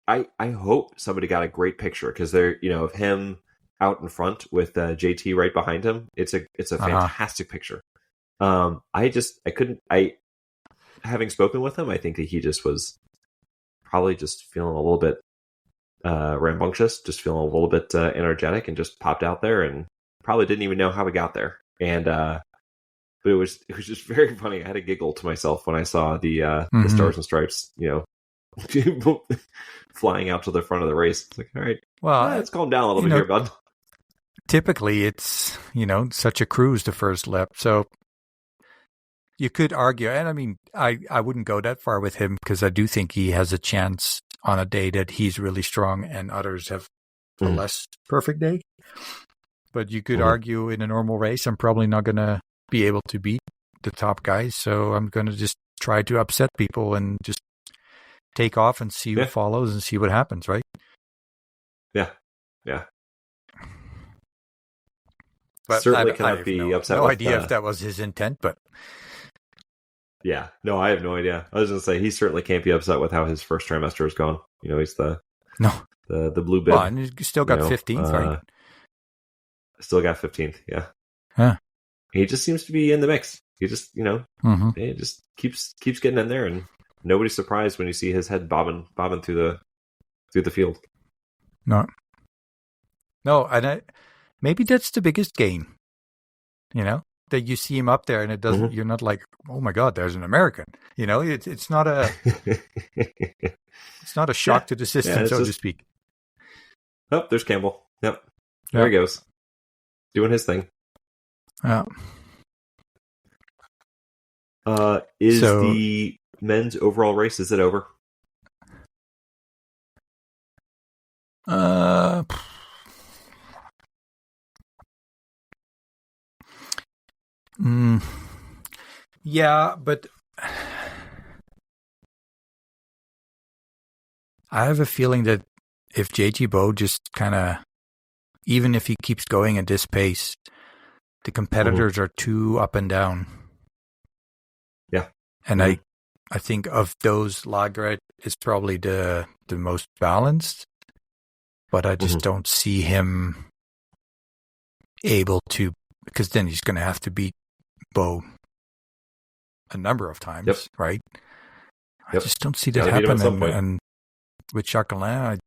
I hope somebody got a great picture because they're, of him out in front with JT right behind him. It's a fantastic picture. Having spoken with him, I think that he just was probably just feeling a little bit rambunctious, just feeling a little bit energetic, and just popped out there and probably didn't even know how he got there. And but it was just very funny. I had a giggle to myself when I saw the Mhm. Stars and Stripes, flying out to the front of the race. It's like, all right, Well, let's calm down a little you bit know, here, bud. typically it's, such a cruise the first lap. So you could argue, and I mean, I wouldn't go that far with him because I do think he has a chance on a day that he's really strong and others have a Mhm. less perfect day. But you could Mhm. argue in a normal race, I'm probably not going to be able to beat the top guys. So I'm going to just try to upset people and just take off and see who Yeah. follows and see what happens, right? Yeah. Yeah. But Certainly I cannot have be upset no with idea if that was his intent, but Yeah, no, I have no idea. I was going to say he certainly can't be upset with how his first trimester has gone. He's the no. blue bib. Well, and you still got 15th, right? Still got 15th. Yeah, Yeah. he just seems to be in the mix. He just Mm-hmm. he just keeps getting in there, and nobody's surprised when you see his head bobbing through the field. No, and maybe that's the biggest gain. That you see him up there, and it doesn't. Mhm. You're not like, oh my God, there's an American. It's not a shock to the system, so to speak. Oh, there's Campbell. Yep, there he goes, doing his thing. Yeah. Is the men's overall race? Is it over? Yeah, but I have a feeling that if Tarjei Boe just kind of, even if he keeps going at this pace, the competitors are too up and down. Yeah. And I think of those, Lagerette is probably the most balanced, but I just don't see him able to, because then he's going to have to beat Boe a number of times, right? I just don't see that happen. And with Jacqueline,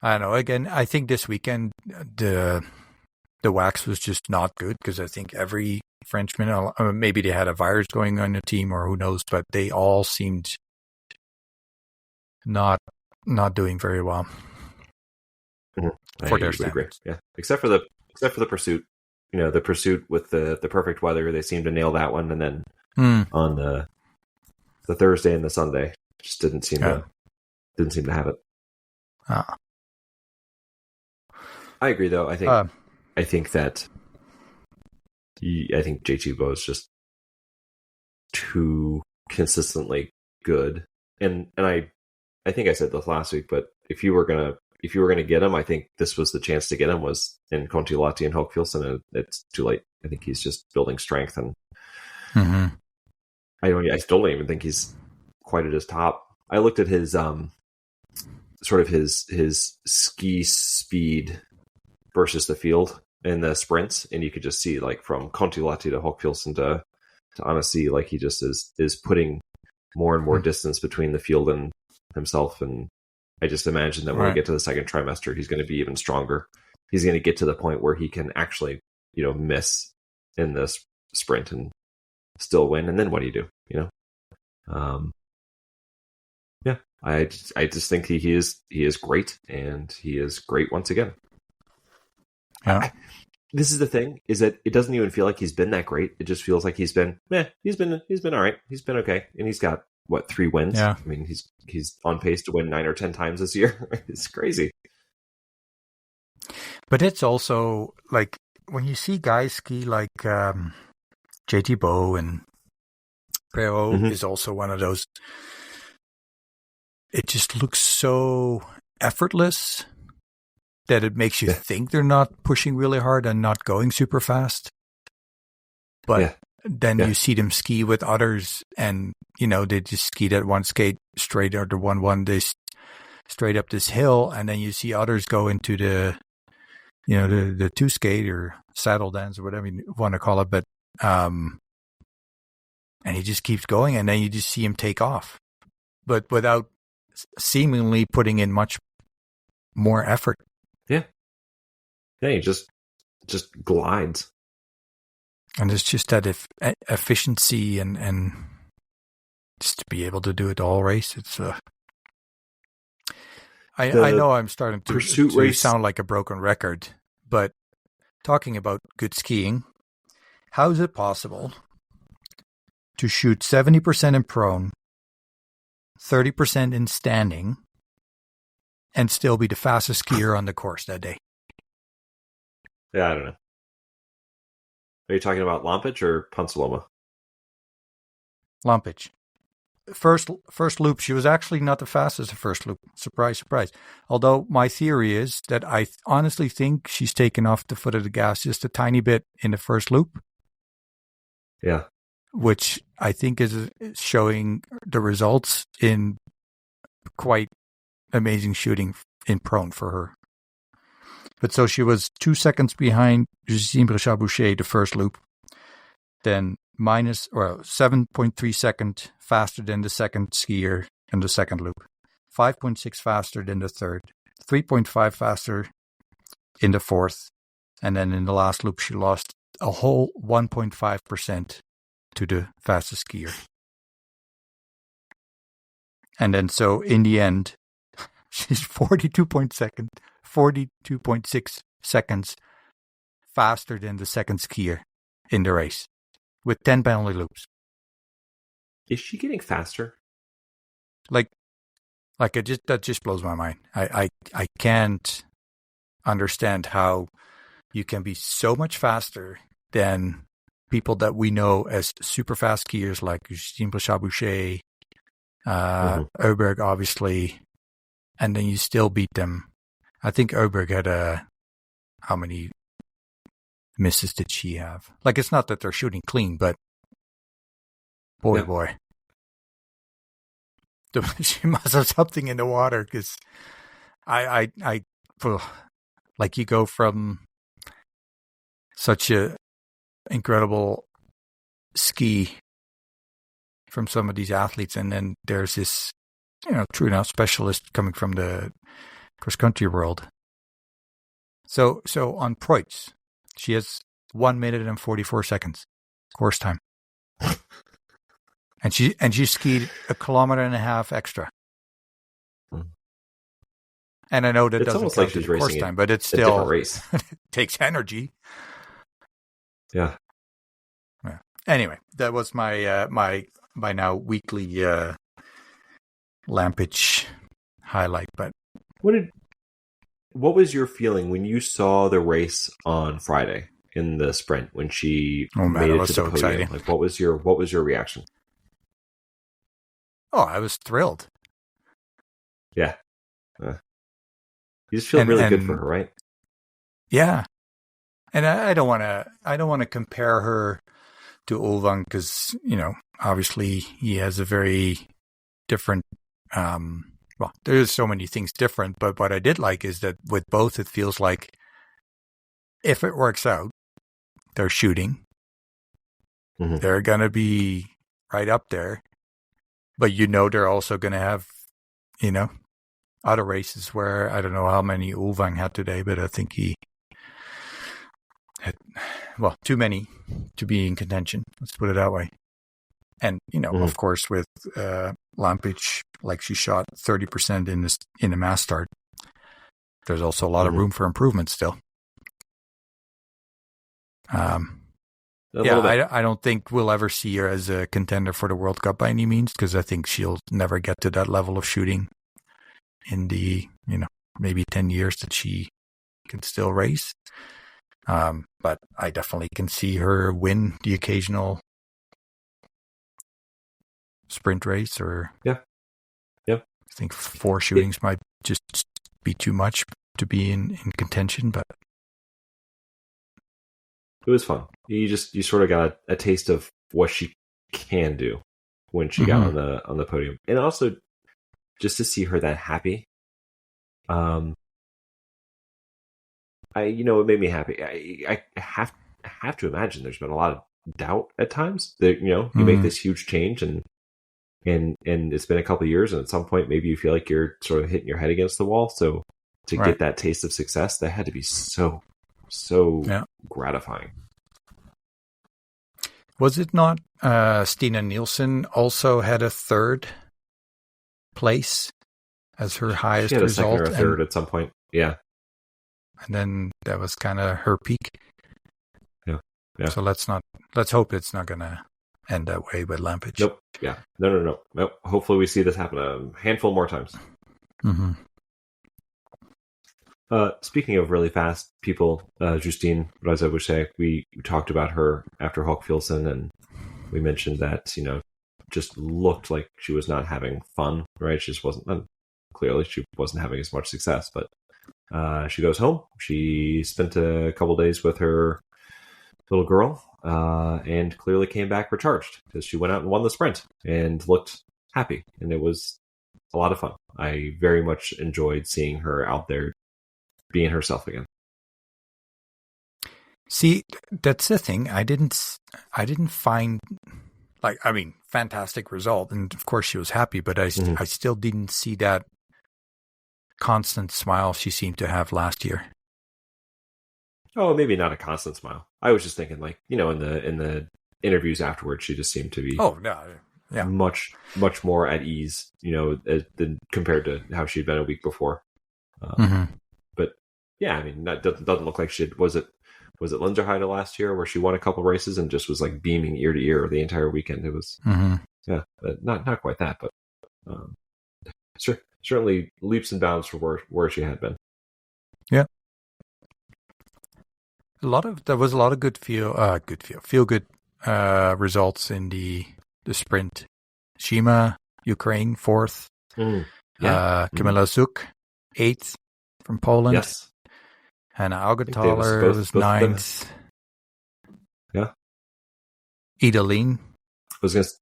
I don't know. Again, I think this weekend the wax was just not good because I think every Frenchman, maybe they had a virus going on the team or who knows, but they all seemed not doing very well for their standards. Yeah, except for the pursuit. The pursuit with the perfect weather, they seemed to nail that one, and then on the Thursday and the Sunday, just didn't seem to have it. I agree, though. I think that Tarjei Boe is just too consistently good, and I think I said this last week, but if you were gonna get him, I think this was the chance to get him, was in Kontiolahti and Hochfilzen, and it's too late. I think he's just building strength, and I still don't even think he's quite at his top. I looked at his sort of his ski speed versus the field in the sprints, and you could just see, like, from Kontiolahti to Hochfilzen to Annecy, like, he just is putting more and more distance between the field and himself, and I just imagine that when we get to the second trimester, he's going to be even stronger. He's going to get to the point where he can actually, miss in this sprint and still win. And then what do you do? Yeah, I just think he is great, and he is great once again. Yeah. This is the thing, is that it doesn't even feel like he's been that great. It just feels like he's been all right. He's been okay, and he's got 3 wins. Yeah. I mean, he's on pace to win 9 or 10 times this year. It's crazy. But it's also like when you see guys ski like Tarjei Boe, and Preuss is also one of those. It just looks so effortless that it makes you think they're not pushing really hard and not going super fast. But then you see them ski with others, and they just ski that one skate straight, or the one they straight up this hill, and then you see others go into the the two skate or saddle dance or whatever you want to call it, but and he just keeps going, and then you just see him take off, but without seemingly putting in much more effort. Yeah, he just glides. And it's just that efficiency and just to be able to do it all race. It's I know I'm starting to sound like a broken record, but talking about good skiing, how is it possible to shoot 70% in prone, 30% in standing, and still be the fastest skier on the course that day? Yeah, I don't know. Are you talking about Lampic or Ponsaloma? Lampic. First loop, she was actually not the fastest the first loop. Surprise, surprise. Although my theory is that I honestly think she's taken off the foot of the gas just a tiny bit in the first loop. Yeah. Which I think is showing the results in quite amazing shooting in prone for her. But so she was 2 seconds behind Jeanmonnot the first loop, then 7.3 seconds faster than the second skier in the second loop, 5.6 faster than the third, 3.5 faster in the fourth, and then in the last loop she lost a whole 1.5% to the fastest skier. And then so in the end, she's 42.6 seconds faster than the second skier in the race with 10 penalty loops. Is she getting faster? Like that just blows my mind. I can't understand how you can be so much faster than people that we know as super fast skiers like Jeanmonnot, Öberg, obviously, and then you still beat them. I think Öberg had how many misses did she have? Like, it's not that they're shooting clean, but boy. She must have something in the water because I like you go from such a incredible ski from some of these athletes, and then there's this, true enough specialist coming from the cross country world. So on Preuss, she has 1 minute and 44 seconds course time. And she skied 1.5 kilometers extra. And I know that it's doesn't count like the course time, but it's still race. It takes energy. Yeah. Anyway, that was my my by now weekly Lampic highlight. But what was your feeling when you saw the race on Friday in the sprint when she made it to the podium? Exciting. Like, what was your reaction? Oh, I was thrilled. Yeah. You just feel really good for her, right? Yeah. And I don't want to compare her to Ulvang because, obviously he has a very different, there's so many things different, but what I did like is that with both, it feels like if it works out, they're shooting. Mm-hmm. They're going to be right up there, but they're also going to have, other races where I don't know how many Ulvang had today, but I think he had, too many to be in contention. Let's put it that way. And, of course, with Lampic, like she shot 30% in the mass start, there's also a lot of room for improvement still. I don't think we'll ever see her as a contender for the World Cup by any means, because I think she'll never get to that level of shooting in the, maybe 10 years that she can still race. But I definitely can see her win the occasional sprint race or I think 4 shootings might just be too much to be in contention, but it was fun. You sort of got a taste of what she can do when she got on the podium, and also just to see her that happy. It made me happy. I have to imagine there's been a lot of doubt at times that you make this huge change and it's been a couple of years, and at some point maybe you feel like you're sort of hitting your head against the wall. So to get that taste of success, that had to be so gratifying. Was it not Stina Nielsen also had a third place as her highest She had a result? second or a third at some point. Yeah. And then that was kind of her peak. Yeah. Yeah. So let's hope it's not going to end that way with Lampage. Nope. Yeah. No. Nope. Hopefully we see this happen a handful more times. Mm-hmm. Speaking of really fast people, Justine Razabouche, we talked about her after Hochfilzen, and we mentioned that, just looked like she was not having fun, right? She just wasn't, clearly she wasn't having as much success, but she goes home. She spent a couple days with her little girl, and clearly came back recharged because she went out and won the sprint and looked happy, and it was a lot of fun. I very much enjoyed seeing her out there being herself again. See, that's the thing. I didn't find, fantastic result. And of course she was happy, but I still didn't see that constant smile she seemed to have last year. Oh, maybe not a constant smile. I was just thinking, in the interviews afterwards, she just seemed to be much more at ease, than compared to how she'd been a week before. But yeah, I mean, that doesn't look like she was it Lenzerheide last year where she won a couple races and just was like beaming ear to ear the entire weekend. It was not quite that, but certainly leaps and bounds from where she had been. Yeah. There was a lot of feel good results in the sprint. Shima, Ukraine, 4th. Camilla Zuk, 8th from Poland. Yes. Hannah Augenthaler was 9th. Yeah. Idalene. Was against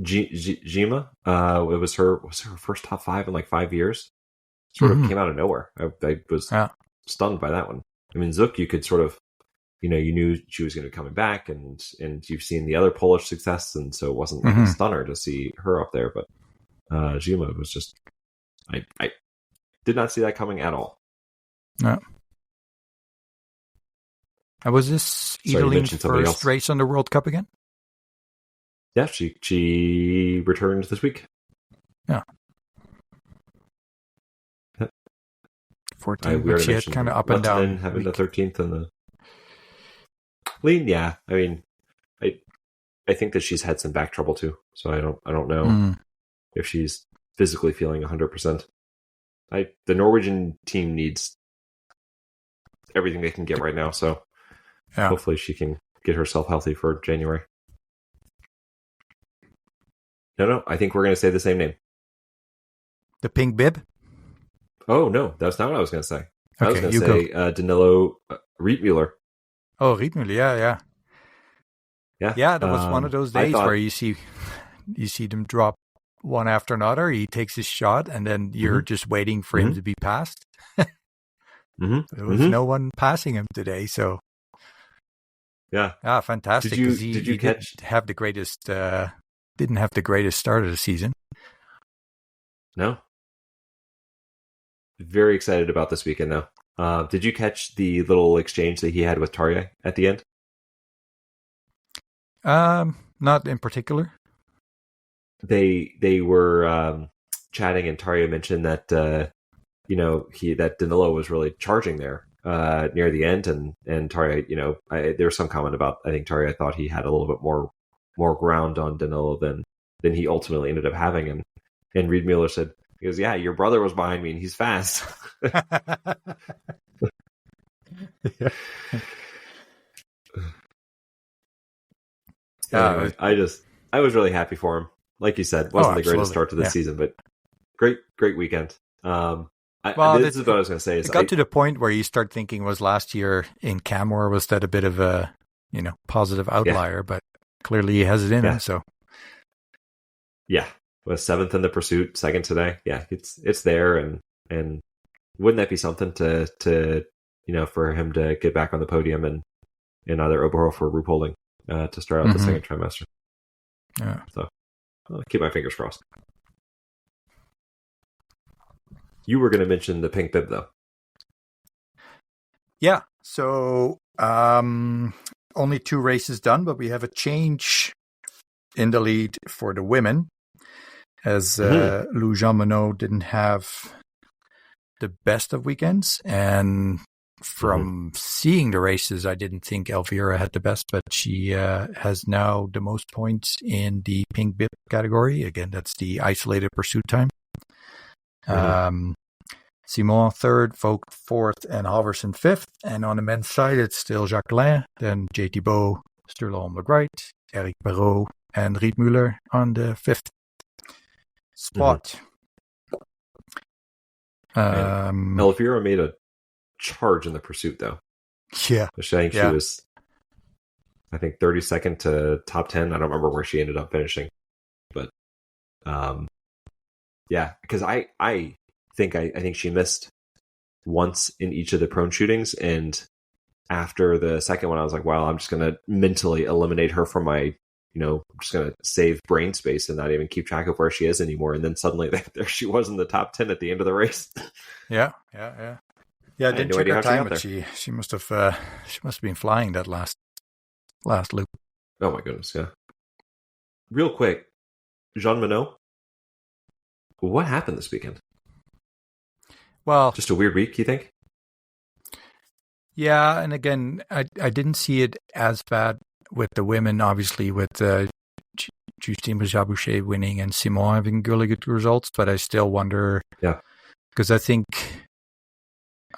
Jima. It was her first top 5 in like 5 years. Sort of came out of nowhere. I was stunned by that one. I mean, Zuk, you could sort of, you knew she was going to be coming back, and you've seen the other Polish success, and so it wasn't like a stunner to see her up there. But Jima was just, I did not see that coming at all. No. And was this Idalene's first race on the World Cup again? Yeah, she returned this week. Yeah. 14th, but she had kind of up and down. Having the 13th and the lean, yeah. I mean, I think that she's had some back trouble too, so I don't know if she's physically feeling 100%. The Norwegian team needs everything they can get right now, so hopefully she can get herself healthy for January. No, I think we're going to say the same name. The pink bib? Oh, no, that's not what I was going to say. I was going to say Danilo Rietmuller. Oh, Rietmuller, yeah. Yeah, that was one of those days where you see them drop one after another. He takes his shot, and then you're just waiting for him to be passed. There was no one passing him today, so fantastic. Did you catch? Didn't have the greatest start of the season. No. Very excited about this weekend, though. Did you catch the little exchange that he had with Tarjei at the end? Not in particular. They were chatting, and Tarjei mentioned that that Danilo was really charging there near the end, and Tarjei, there was some comment about, I think Tarjei thought he had a little bit more ground on Danilo than he ultimately ended up having, and Rietmuller said, he goes, "Yeah, your brother was behind me, and he's fast." Anyway, I was really happy for him. Like you said, wasn't the greatest start to the season, but great weekend. This is what I was going to say. It got to the point where you start thinking, was last year in Camor, was that a bit of a positive outlier? But clearly he has it in him. So was 7th in the pursuit, 2nd today. Yeah, it's there, and wouldn't that be something to for him to get back on the podium and either Oberhof or Ruhpolding to start out the second trimester. Yeah. So I'll keep my fingers crossed. You were going to mention the pink bib, though. Yeah. So only 2 races done, but we have a change in the lead for the women, as Lou Jeanmonnot didn't have the best of weekends. And from seeing the races, I didn't think Elvira had the best, but she has now the most points in the pink bib category. Again, that's the isolated pursuit time. Simon third, Vogt fourth, and Halverson fifth. And on the men's side, it's still Jacquelin, then JT Boe, Sturla on the right, Eric Perrault, and Riet Muller on the fifth spot. Elvira made a charge in the pursuit, though. Yeah. I think she was, 32nd to top 10. I don't remember where she ended up finishing. But, because I think she missed once in each of the prone shootings, and after the second one I was like, well, I'm just going to mentally eliminate her from my, I'm just going to save brain space and not even keep track of where she is anymore. And then suddenly there she was in the top 10 at the end of the race. Yeah, I didn't check her time, but she must have been flying that last loop. Oh my goodness, yeah. Real quick, Jeanmonnot, what happened this weekend? Well, just a weird week, you think? Yeah, and again, I didn't see it as bad with the women, obviously, with Justine Boucher winning and Simon having really good results, but I still wonder. Yeah. Because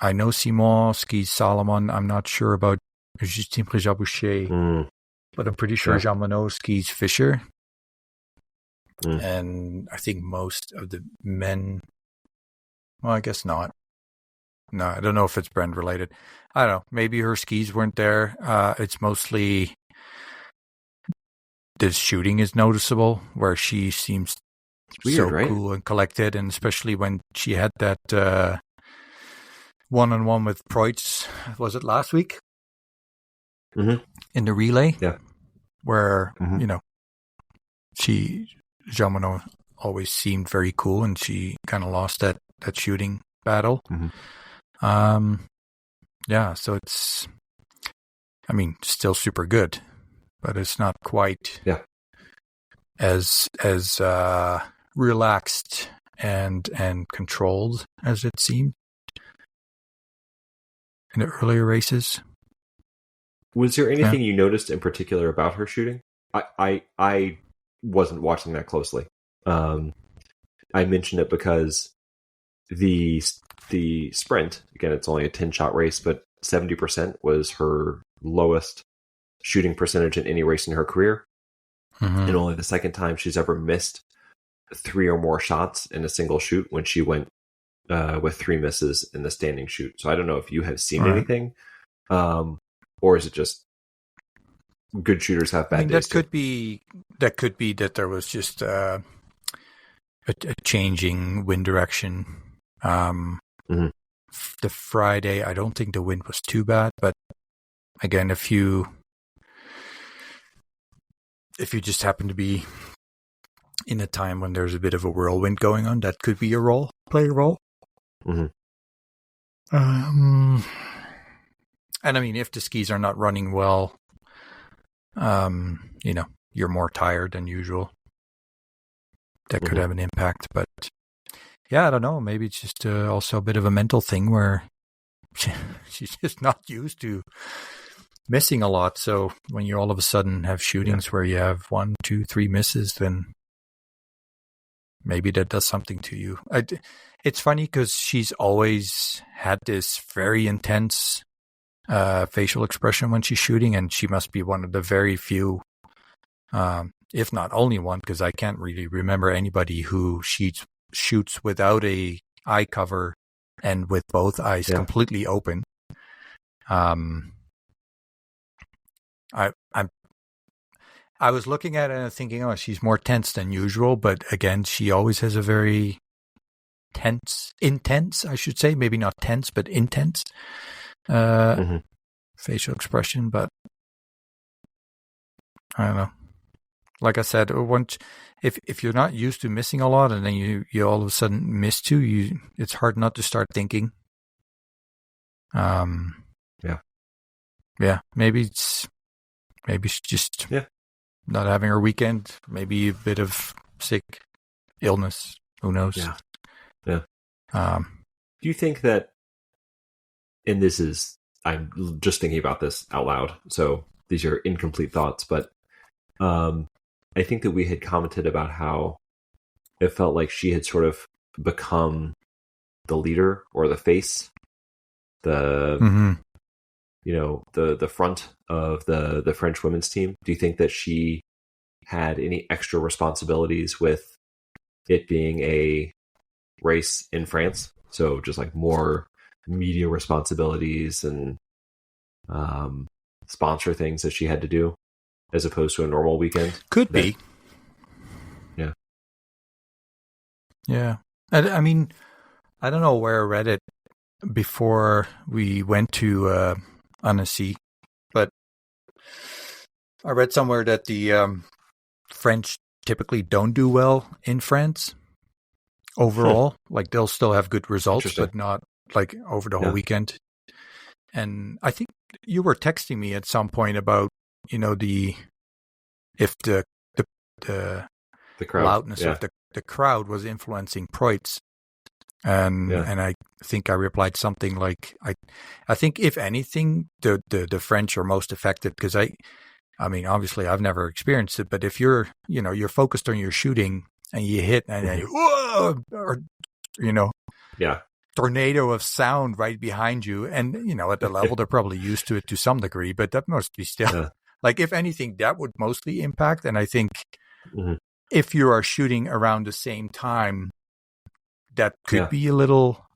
I know Simon skis Salomon. I'm not sure about Justine Boucher, but I'm pretty sure Jeanmonnot skis Fischer. And I think most of the men, well, I guess not. No, I don't know if it's Brand related. I don't know. Maybe her skis weren't there. It's mostly the shooting is noticeable, where she seems so cool and collected, and especially when she had that one-on-one with Preuss. Was it last week? In the relay? Yeah. Where, Jeanmonnot always seemed very cool, and she kind of lost that shooting battle. So it's, still super good, but it's not quite as relaxed and controlled as it seemed in the earlier races. Was there anything you noticed in particular about her shooting? I wasn't watching that closely. I mentioned it because the sprint, again, it's only a 10-shot race, but 70% was her lowest shooting percentage in any race in her career. And only the second time she's ever missed 3 or more shots in a single shoot, when she went with 3 misses in the standing shoot. So I don't know if you have seen anything, or is it just good shooters have bad days? That could be that there was just a changing wind direction. The Friday, I don't think the wind was too bad, but again, if you just happen to be in a time when there's a bit of a whirlwind going on, that could be play a role. And if the skis are not running well, you're more tired than usual. That could have an impact, but I don't know. Maybe it's just also a bit of a mental thing where she's just not used to missing a lot. So when you all of a sudden have shootings where you have 1, 2, 3 misses, then maybe that does something to you. It's funny because she's always had this very intense facial expression when she's shooting, and she must be one of the very few, if not only one, because I can't really remember anybody who shoots without a eye cover and with both eyes completely open. I was looking at it and thinking, oh, she's more tense than usual, but again, she always has a very intense, I should say, maybe not tense, but intense facial expression. But I don't know. Like I said, if you're not used to missing a lot and then you all of a sudden miss 2, it's hard not to start thinking. Maybe it's Maybe she's just not having her weekend. Maybe a bit of sick illness. Who knows? Yeah. Yeah. Do you think that, and this is, I'm just thinking about this out loud, so these are incomplete thoughts, but I think that we had commented about how it felt like she had sort of become the leader or the face, the the front of the French women's team. Do you think that she had any extra responsibilities with it being a race in France? So just like more media responsibilities and sponsor things that she had to do as opposed to a normal weekend? Could be. Yeah. Yeah. I mean, I don't know where I read it before we went to Annecy, but I read somewhere that the French typically don't do well in France overall. Like they'll still have good results, but not like over the whole weekend. And I think you were texting me at some point about, if the crowd, loudness of the crowd was influencing Preuss. And I think I replied something like, I think if anything, the French are most affected because I mean, obviously I've never experienced it, but if you're focused on your shooting and you hit and then whoa, or, tornado of sound right behind you. And, at the level, they're probably used to it to some degree, but that must be still like, if anything, that would mostly impact. And I think if you are shooting around the same time, that could be a little,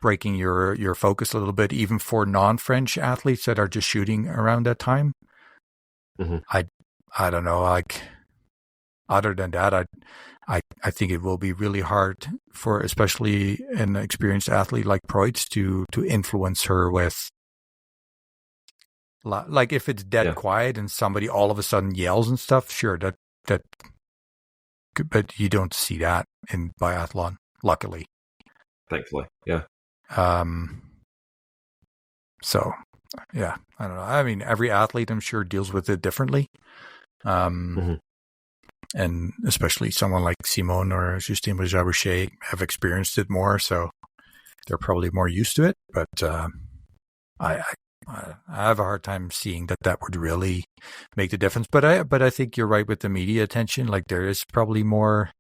breaking your focus a little bit, even for non-French athletes that are just shooting around that time. I don't know. Like, other than that, I think it will be really hard for, especially an experienced athlete like Preuss, to influence her with, like, if it's dead quiet and somebody all of a sudden yells and stuff. Sure, that, but you don't see that in biathlon, luckily. Thankfully, yeah. So, yeah, I don't know. I mean, every athlete, I'm sure, deals with it differently. And especially someone like Simone or Justine Boucher have experienced it more, so they're probably more used to it. But I have a hard time seeing that would really make the difference. But I think you're right with the media attention. Like, there is probably more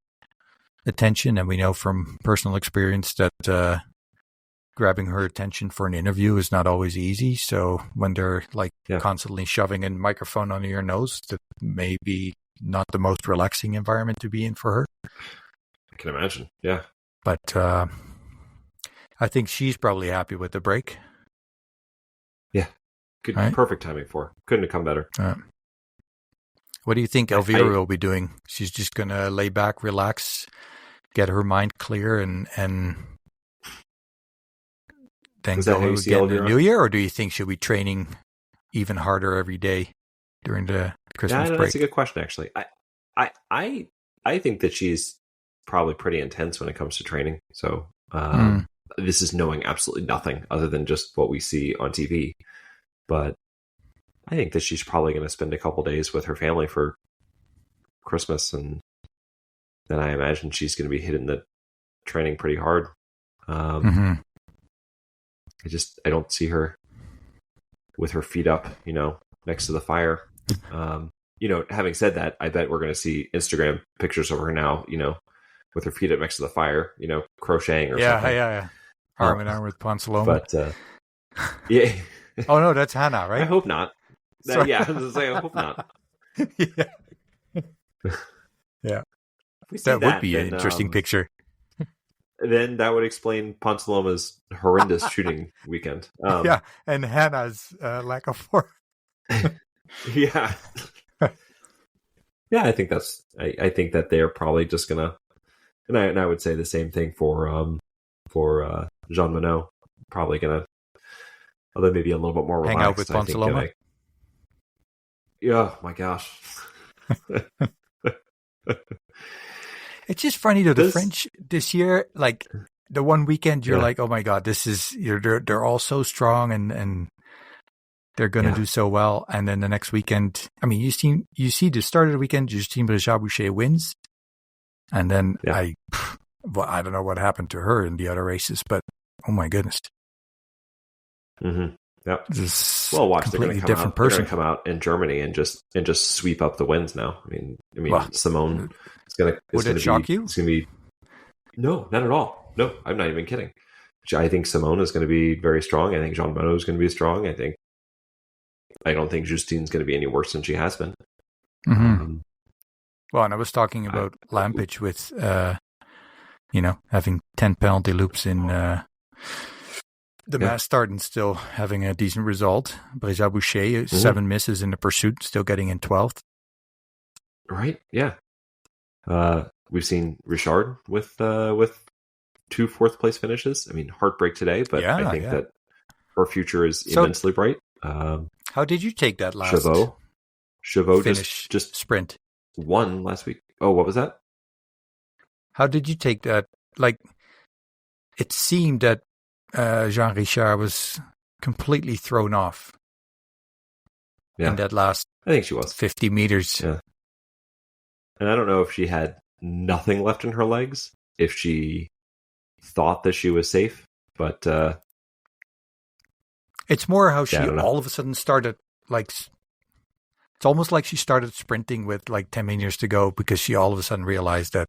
attention, and we know from personal experience that grabbing her attention for an interview is not always easy. So when they're like constantly shoving a microphone under your nose, that may be not the most relaxing environment to be in for her. I can imagine. Yeah. But I think she's probably happy with the break. Yeah. Good, right? Perfect timing for her. Couldn't have come better. What do you think Elvira will be doing? She's just going to lay back, relax, get her mind clear, and then go again in the new year? Or do you think she'll be training even harder every day during the Christmas break? That's a good question, actually. I think that she's probably pretty intense when it comes to training. So this is knowing absolutely nothing other than just what we see on TV. But I think that she's probably going to spend a couple days with her family for Christmas, and then I imagine she's going to be hitting the training pretty hard. I don't see her with her feet up, next to the fire. Having said that, I bet we're going to see Instagram pictures of her now, with her feet up next to the fire, crocheting or something. Yeah. Arm in arm with Ponsaloma. But, yeah. Oh, no, that's Hannah, right? I hope not. I was going to say, I hope not. Yeah. That would be an interesting picture. Then that would explain Ponsaloma's horrendous shooting weekend. And Hannah's lack of form. Yeah. Yeah, I think that they're probably just gonna, and I would say the same thing for Jeanmonnot, probably gonna, although maybe a little bit more relaxed. Hang out with Ponsaloma. Yeah, my gosh. It's just funny though, the French this year, like the one weekend you're like, oh my God, they're all so strong and they're going to do so well. And then the next weekend, I mean, you see the start of the weekend, Justine Bréjat-Boucher wins. And then I don't know what happened to her in the other races, but oh my goodness. Mm-hmm. Yep. Well, watch, they're going to come out in Germany and just sweep up the wins now. I mean, Simone is going to. Would it shock you? It's going to be. No, not at all. No, I'm not even kidding. I think Simone is going to be very strong. I think Jeanmonnot is going to be strong. I don't think Justine's going to be any worse than she has been. Mm-hmm. Well, and I was talking about Lampage with, having 10 penalty loops in the mass start and still having a decent result. Bréjat-Boucher, 7 misses in the pursuit, still getting in 12th. Right, yeah. We've seen Richard with 2 4th-place finishes. I mean, heartbreak today, but I think that her future is immensely bright. How did you take that last Chauveau finish just sprint? Won last week. Oh, what was that? How did you take that? Like, it seemed that Jean Richard was completely thrown off in that last I think she was 50 meters. Yeah. And I don't know if she had nothing left in her legs, if she thought that she was safe, but it's more how she all of a sudden started, like, it's almost like she started sprinting with like 10 meters to go because she all of a sudden realized that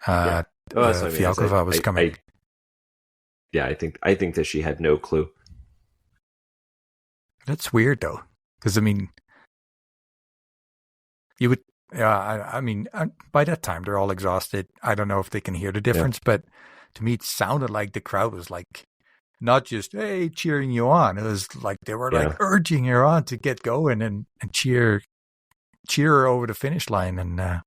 Fialkova was coming. I think that she had no clue. That's weird though, because I mean, you would. I mean, by that time they're all exhausted. I don't know if they can hear the difference, but to me, it sounded like the crowd was like not just cheering you on. It was like they were like urging her on to get going and cheer her over the finish line. And I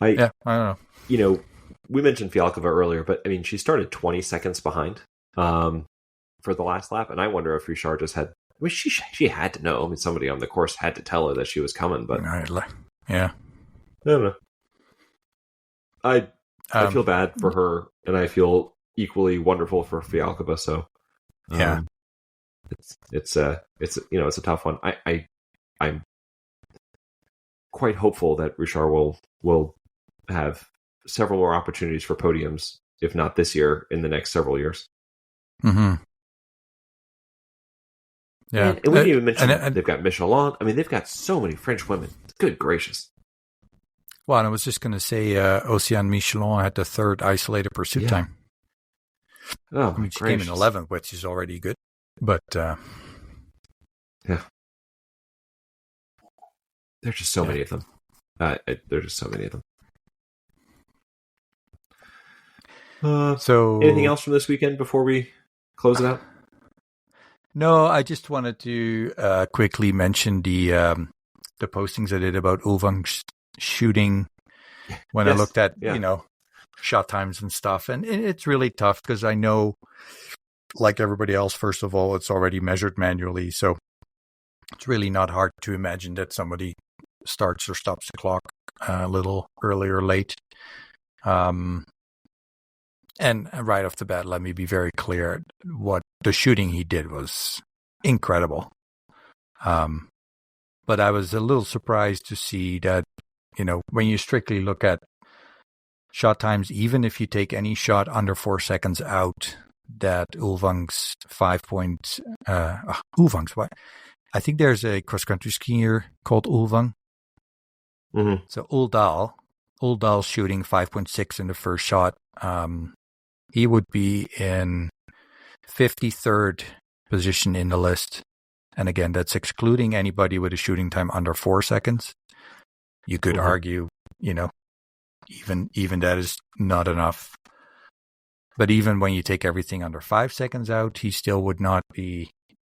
don't know. You know, we mentioned Fialkova earlier, but I mean, she started 20 seconds behind for the last lap, and I wonder if Richard just had. I mean, she had to know. I mean, somebody on the course had to tell her that she was coming, but yeah, I don't know. I feel bad for her, and I feel equally wonderful for Fialkova. So, it's a tough one. I'm quite hopeful that Richard will have several more opportunities for podiums, if not this year, in the next several years. Mm-hmm. Yeah, and we didn't even mention they've got Michelin. I mean, they've got so many French women. Good gracious. Well, and I was just going to say, Océane Michelin had the 3rd isolated pursuit time. Oh, I mean, she came in 11th, which is already good. But there's just so many of them. There's just so many of them. So, anything else from this weekend before we close it out? No, I just wanted to quickly mention the postings I did about Ulvang's shooting when I looked at shot times and stuff, and it's really tough because I know, like everybody else, first of all, it's already measured manually, so it's really not hard to imagine that somebody starts or stops the clock a little early or late. And right off the bat, let me be very clear: what the shooting he did was incredible. But I was a little surprised to see that, when you strictly look at shot times, even if you take any shot under 4 seconds out, that Ulvang's what? I think there's a cross-country skier called Ulvang. Mm-hmm. So Uldal shooting 5.6 in the first shot. He would be in 53rd position in the list. And again, that's excluding anybody with a shooting time under 4 seconds. You could argue, even that is not enough. But even when you take everything under 5 seconds out, he still would not be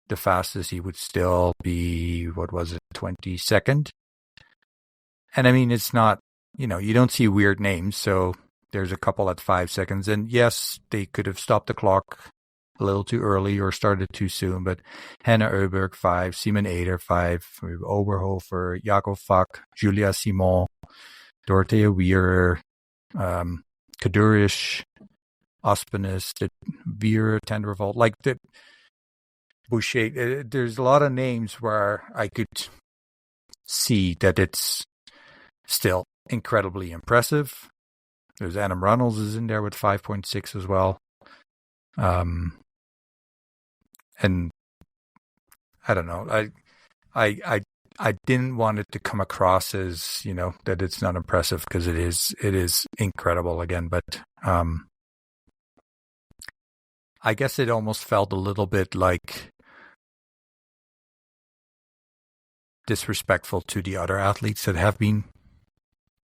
the fastest. He would still be, 22nd? And I mean, it's not, you don't see weird names. So there's a couple at 5 seconds. And yes, they could have stopped the clock a little too early or started too soon. But Hannah Oberg, 5. Simon Eder, 5. Oberhofer, Jakob Fuck, Julia Simon, Dorothea Weir, Kadurish, Ospenis, Veer, Tandrevold. Like, Boucher. There's a lot of names where I could see that it's still incredibly impressive. There's Adam Runnels is in there with 5.6 as well. And I don't know. I didn't want it to come across as, that it's not impressive, because it is incredible again. But I guess it almost felt a little bit like disrespectful to the other athletes that have been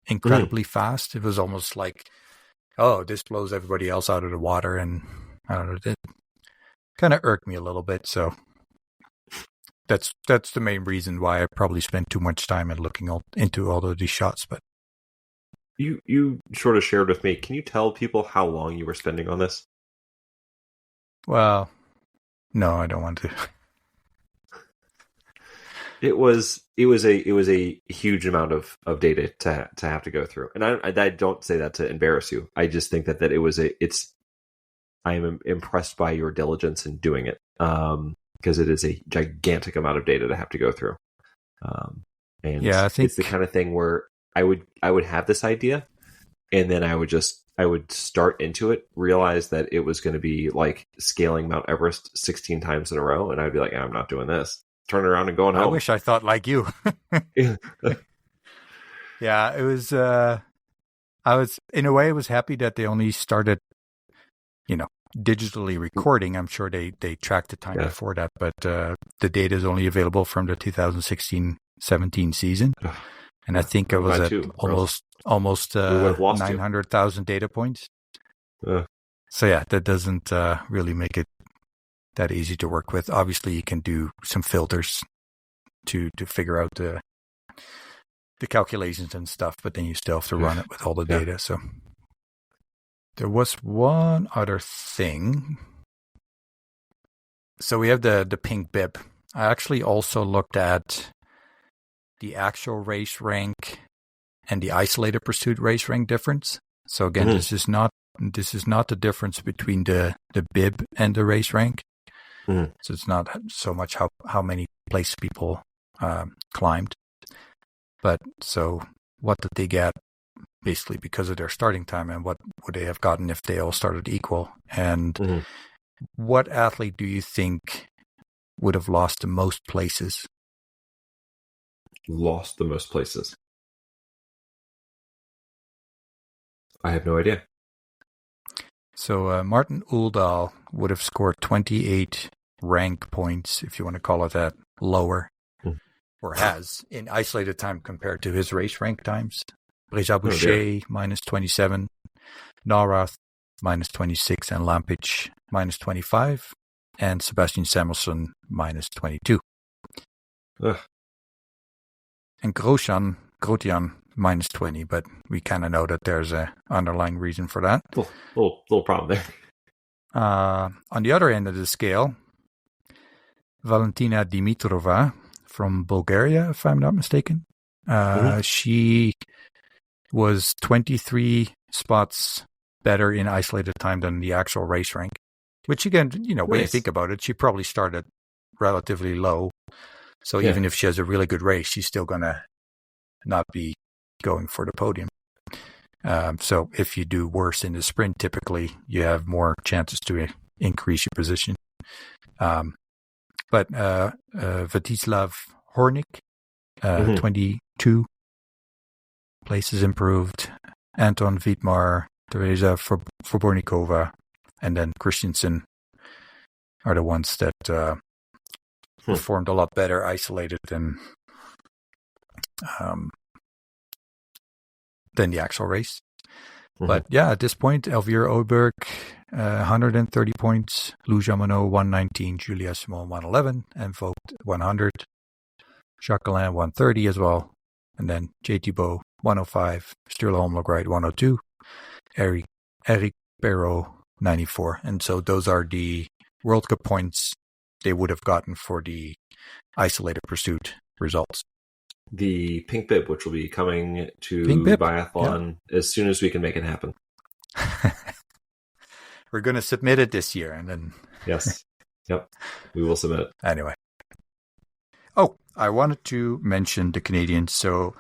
incredibly fast. It was almost like, oh, this blows everybody else out of the water. And I don't know, it kind of irked me a little bit. So that's the main reason why I probably spent too much time in looking into all of these shots. But you sort of shared with me. Can you tell people how long you were spending on this? Well, no, I don't want to. It was a huge amount of data to have to go through, and I don't say that to embarrass you. I just think that I am impressed by your diligence in doing it, because it is a gigantic amount of data to have to go through. And yeah, I think it's the kind of thing where I would have this idea, and then I would start into it, realize that it was going to be like scaling Mount Everest 16 times in a row, and I'd be like, I'm not doing this. Turn around and going home. I wish I thought like you. Yeah, it was. I was, in a way, I was happy that they only started, digitally recording. I'm sure they tracked the time before that, but the data is only available from the 2016-17 season, and I think it was at almost 900,000 data points. So yeah, that doesn't really make it that easy to work with. Obviously, you can do some filters to figure out the calculations and stuff, but then you still have to run it with all the data. So there was one other thing. So we have the pink bib. I actually also looked at the actual race rank and the isolated pursuit race rank difference. So again, this is not the difference between the bib and the race rank. So it's not so much how many places people climbed, but so what did they get basically because of their starting time, and what would they have gotten if they all started equal? And what athlete do you think would have lost the most places? Lost the most places? I have no idea. So Martin Uldal would have scored 28 rank points, if you want to call it that, lower, or has, in isolated time compared to his race rank times. Breza Boucher, minus 27, Narath, minus 26, and Lampic, minus 25, and Sebastian Samuelsson, minus 22. And Grotian, minus 20, but we kind of know that there's an underlying reason for that. Little problem there. On the other end of the scale, Valentina Dimitrova from Bulgaria, if I'm not mistaken. She was 23 spots better in isolated time than the actual race rank, which again, when you think about it, she probably started relatively low. So even if she has a really good race, she's still going to not be going for the podium. So if you do worse in the sprint, typically you have more chances to increase your position. But Vladislav Hornik, 22 places improved. Anton Wiedmar, Teresa Forbornikova, and then Christensen are the ones that performed a lot better isolated than the actual race. But yeah, at this point, Elvira Oberg, 130 points, Lou Jeanmonnot, 119, Julia Simon, 111, and Vogt, 100, Jacqueline, 130 as well, and then JT Boe, 105, Sturla Holmlogreit, 102, Eric Perrault, 94. And so those are the World Cup points they would have gotten for the isolated pursuit results. The pink bib, which will be coming to Biathlon as soon as we can make it happen. We're going to submit it this year, and then yes, Yep. We will submit it. Anyway. Oh, I wanted to mention the Canadians. So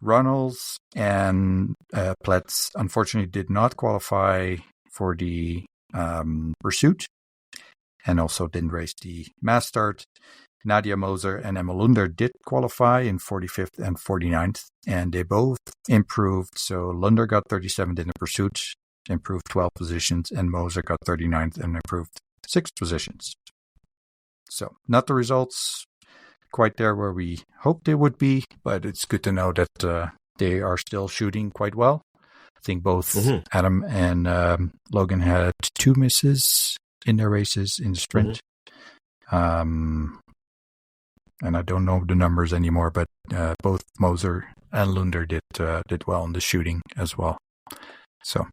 Runnels and Pletz unfortunately did not qualify for the pursuit and also didn't race the mass start. Nadia Moser and Emma Lunder did qualify in 45th and 49th, and they both improved. So Lunder got 37th in the pursuit, improved 12 positions, and Moser got 39th and improved 6 positions. So not the results quite there where we hoped they would be, but it's good to know that they are still shooting quite well. I think both Adam and Logan had 2 misses in their races in the sprint. And I don't know the numbers anymore, but both Moser and Lunder did well in the shooting as well. So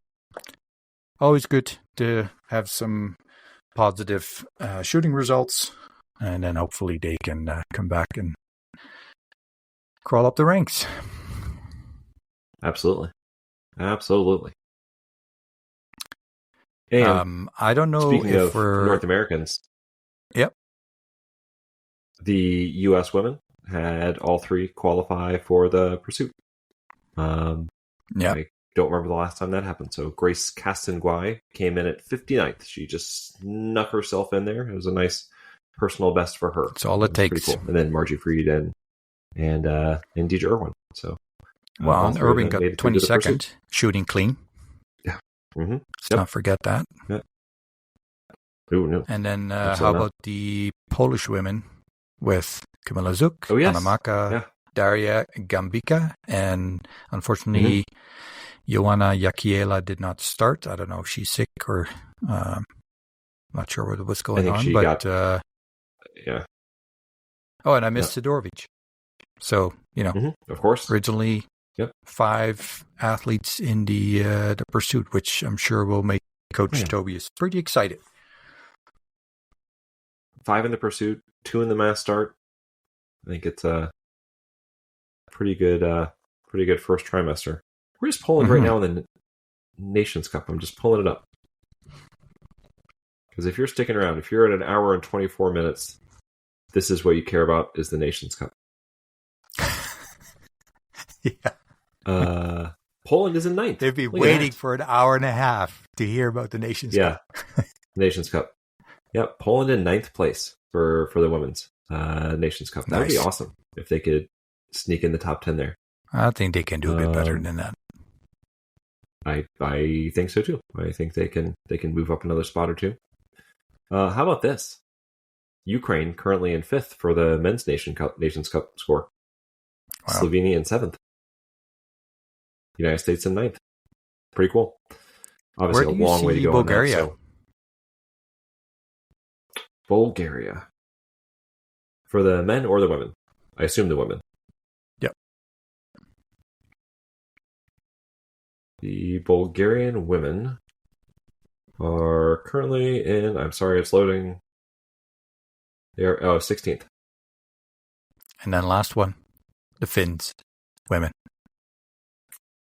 always good to have some positive shooting results, and then hopefully they can come back and crawl up the ranks. Absolutely. And I don't know speaking if of we're North Americans. Yep. The U.S. women had all 3 qualify for the pursuit. I don't remember the last time that happened. So Grace Castonguay came in at 59th. She just snuck herself in there. It was a nice personal best for her. That's all it takes. Pretty cool. And then Margie Freed and Deidre Irwin. So and Irwin got 22nd, shooting clean. Yeah. Let's not forget that. Yeah. Ooh, no. And then how about the Polish women with Kamila Zuk, Anamaka, Daria Gambika, and unfortunately, Joanna Jakiela did not start. I don't know if she's sick or not sure what's going on. But yeah. Oh, and I missed Sidorovic. So, of course, originally 5 athletes in the pursuit, which I'm sure will make Coach Tobias pretty excited. 5 in the pursuit, 2 in the mass start. I think it's a pretty good first trimester. Where's Poland right now in the Nations Cup? I'm just pulling it up. Because if you're sticking around, if you're at an hour and 24 minutes, this is what you care about, is the Nations Cup. Poland is in 9th. They'd be waiting for an hour and a half to hear about the Nations Cup. Nations Cup. Yep, Poland in 9th place for the women's Nations Cup. That would be awesome if they could sneak in the top 10 there. I think they can do a bit better than that. I think so too. I think they can move up another spot or 2. How about this? Ukraine currently in 5th for the men's Nations Cup score. Wow. Slovenia in 7th. United States in 9th. Pretty cool. Obviously, a long way to go. Bulgaria? On that, so. Bulgaria. For the men or the women? I assume the women. Yep. The Bulgarian women are currently in, I'm sorry, it's loading. They are 16th. And then last one, the Finns women.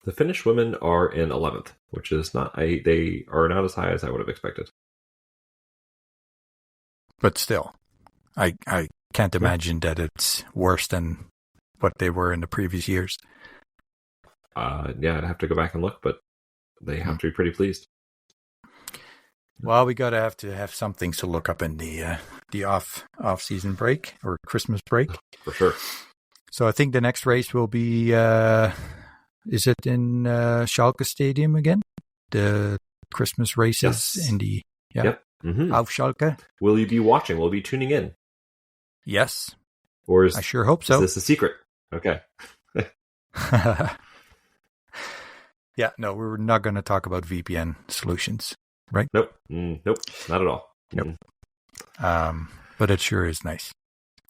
The Finnish women are in 11th, which is not, they are not as high as I would have expected. But still, I can't imagine that it's worse than what they were in the previous years. I'd have to go back and look, but they have to be pretty pleased. Well, we have to have some things to look up in the off season break or Christmas break. For sure. So I think the next race will be, is it in Schalke Stadium again? The Christmas races in the Auf Schalke. Will you be watching? Will you be tuning in? Yes. Or I sure hope so. Is this a secret? Okay. Yeah, no, we're not going to talk about VPN solutions, right? Nope. Nope. Not at all. Nope. But it sure is nice.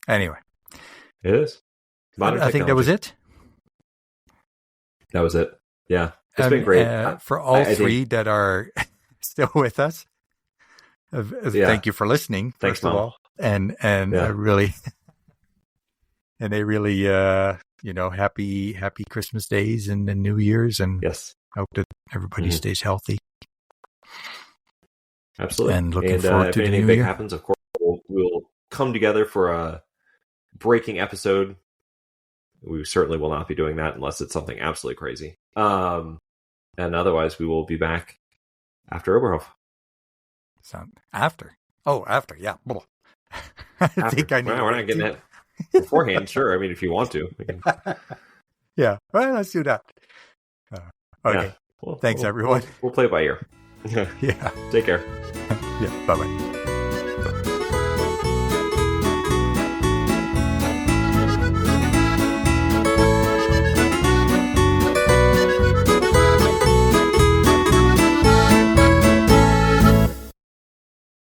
Anyway. It is. I think that was it. That was it. Yeah. It's been great. For all three that are still with us, thank you for listening, Thanks, first of all. And really, and they really, happy Christmas days and New Year's, and hope that everybody stays healthy. Absolutely. And looking forward to the new year. If anything big year. happens, of course, we'll come together for a breaking episode. We certainly will not be doing that unless it's something absolutely crazy. And otherwise, we will be back after Oberhof. After, yeah. I think I need. We're not getting that beforehand. Sure, I mean, if you want to, we can... Yeah. Well, let's do that. Okay. Yeah. Thanks, everyone. We'll play it by ear. Yeah. Take care. Yeah. Bye-bye.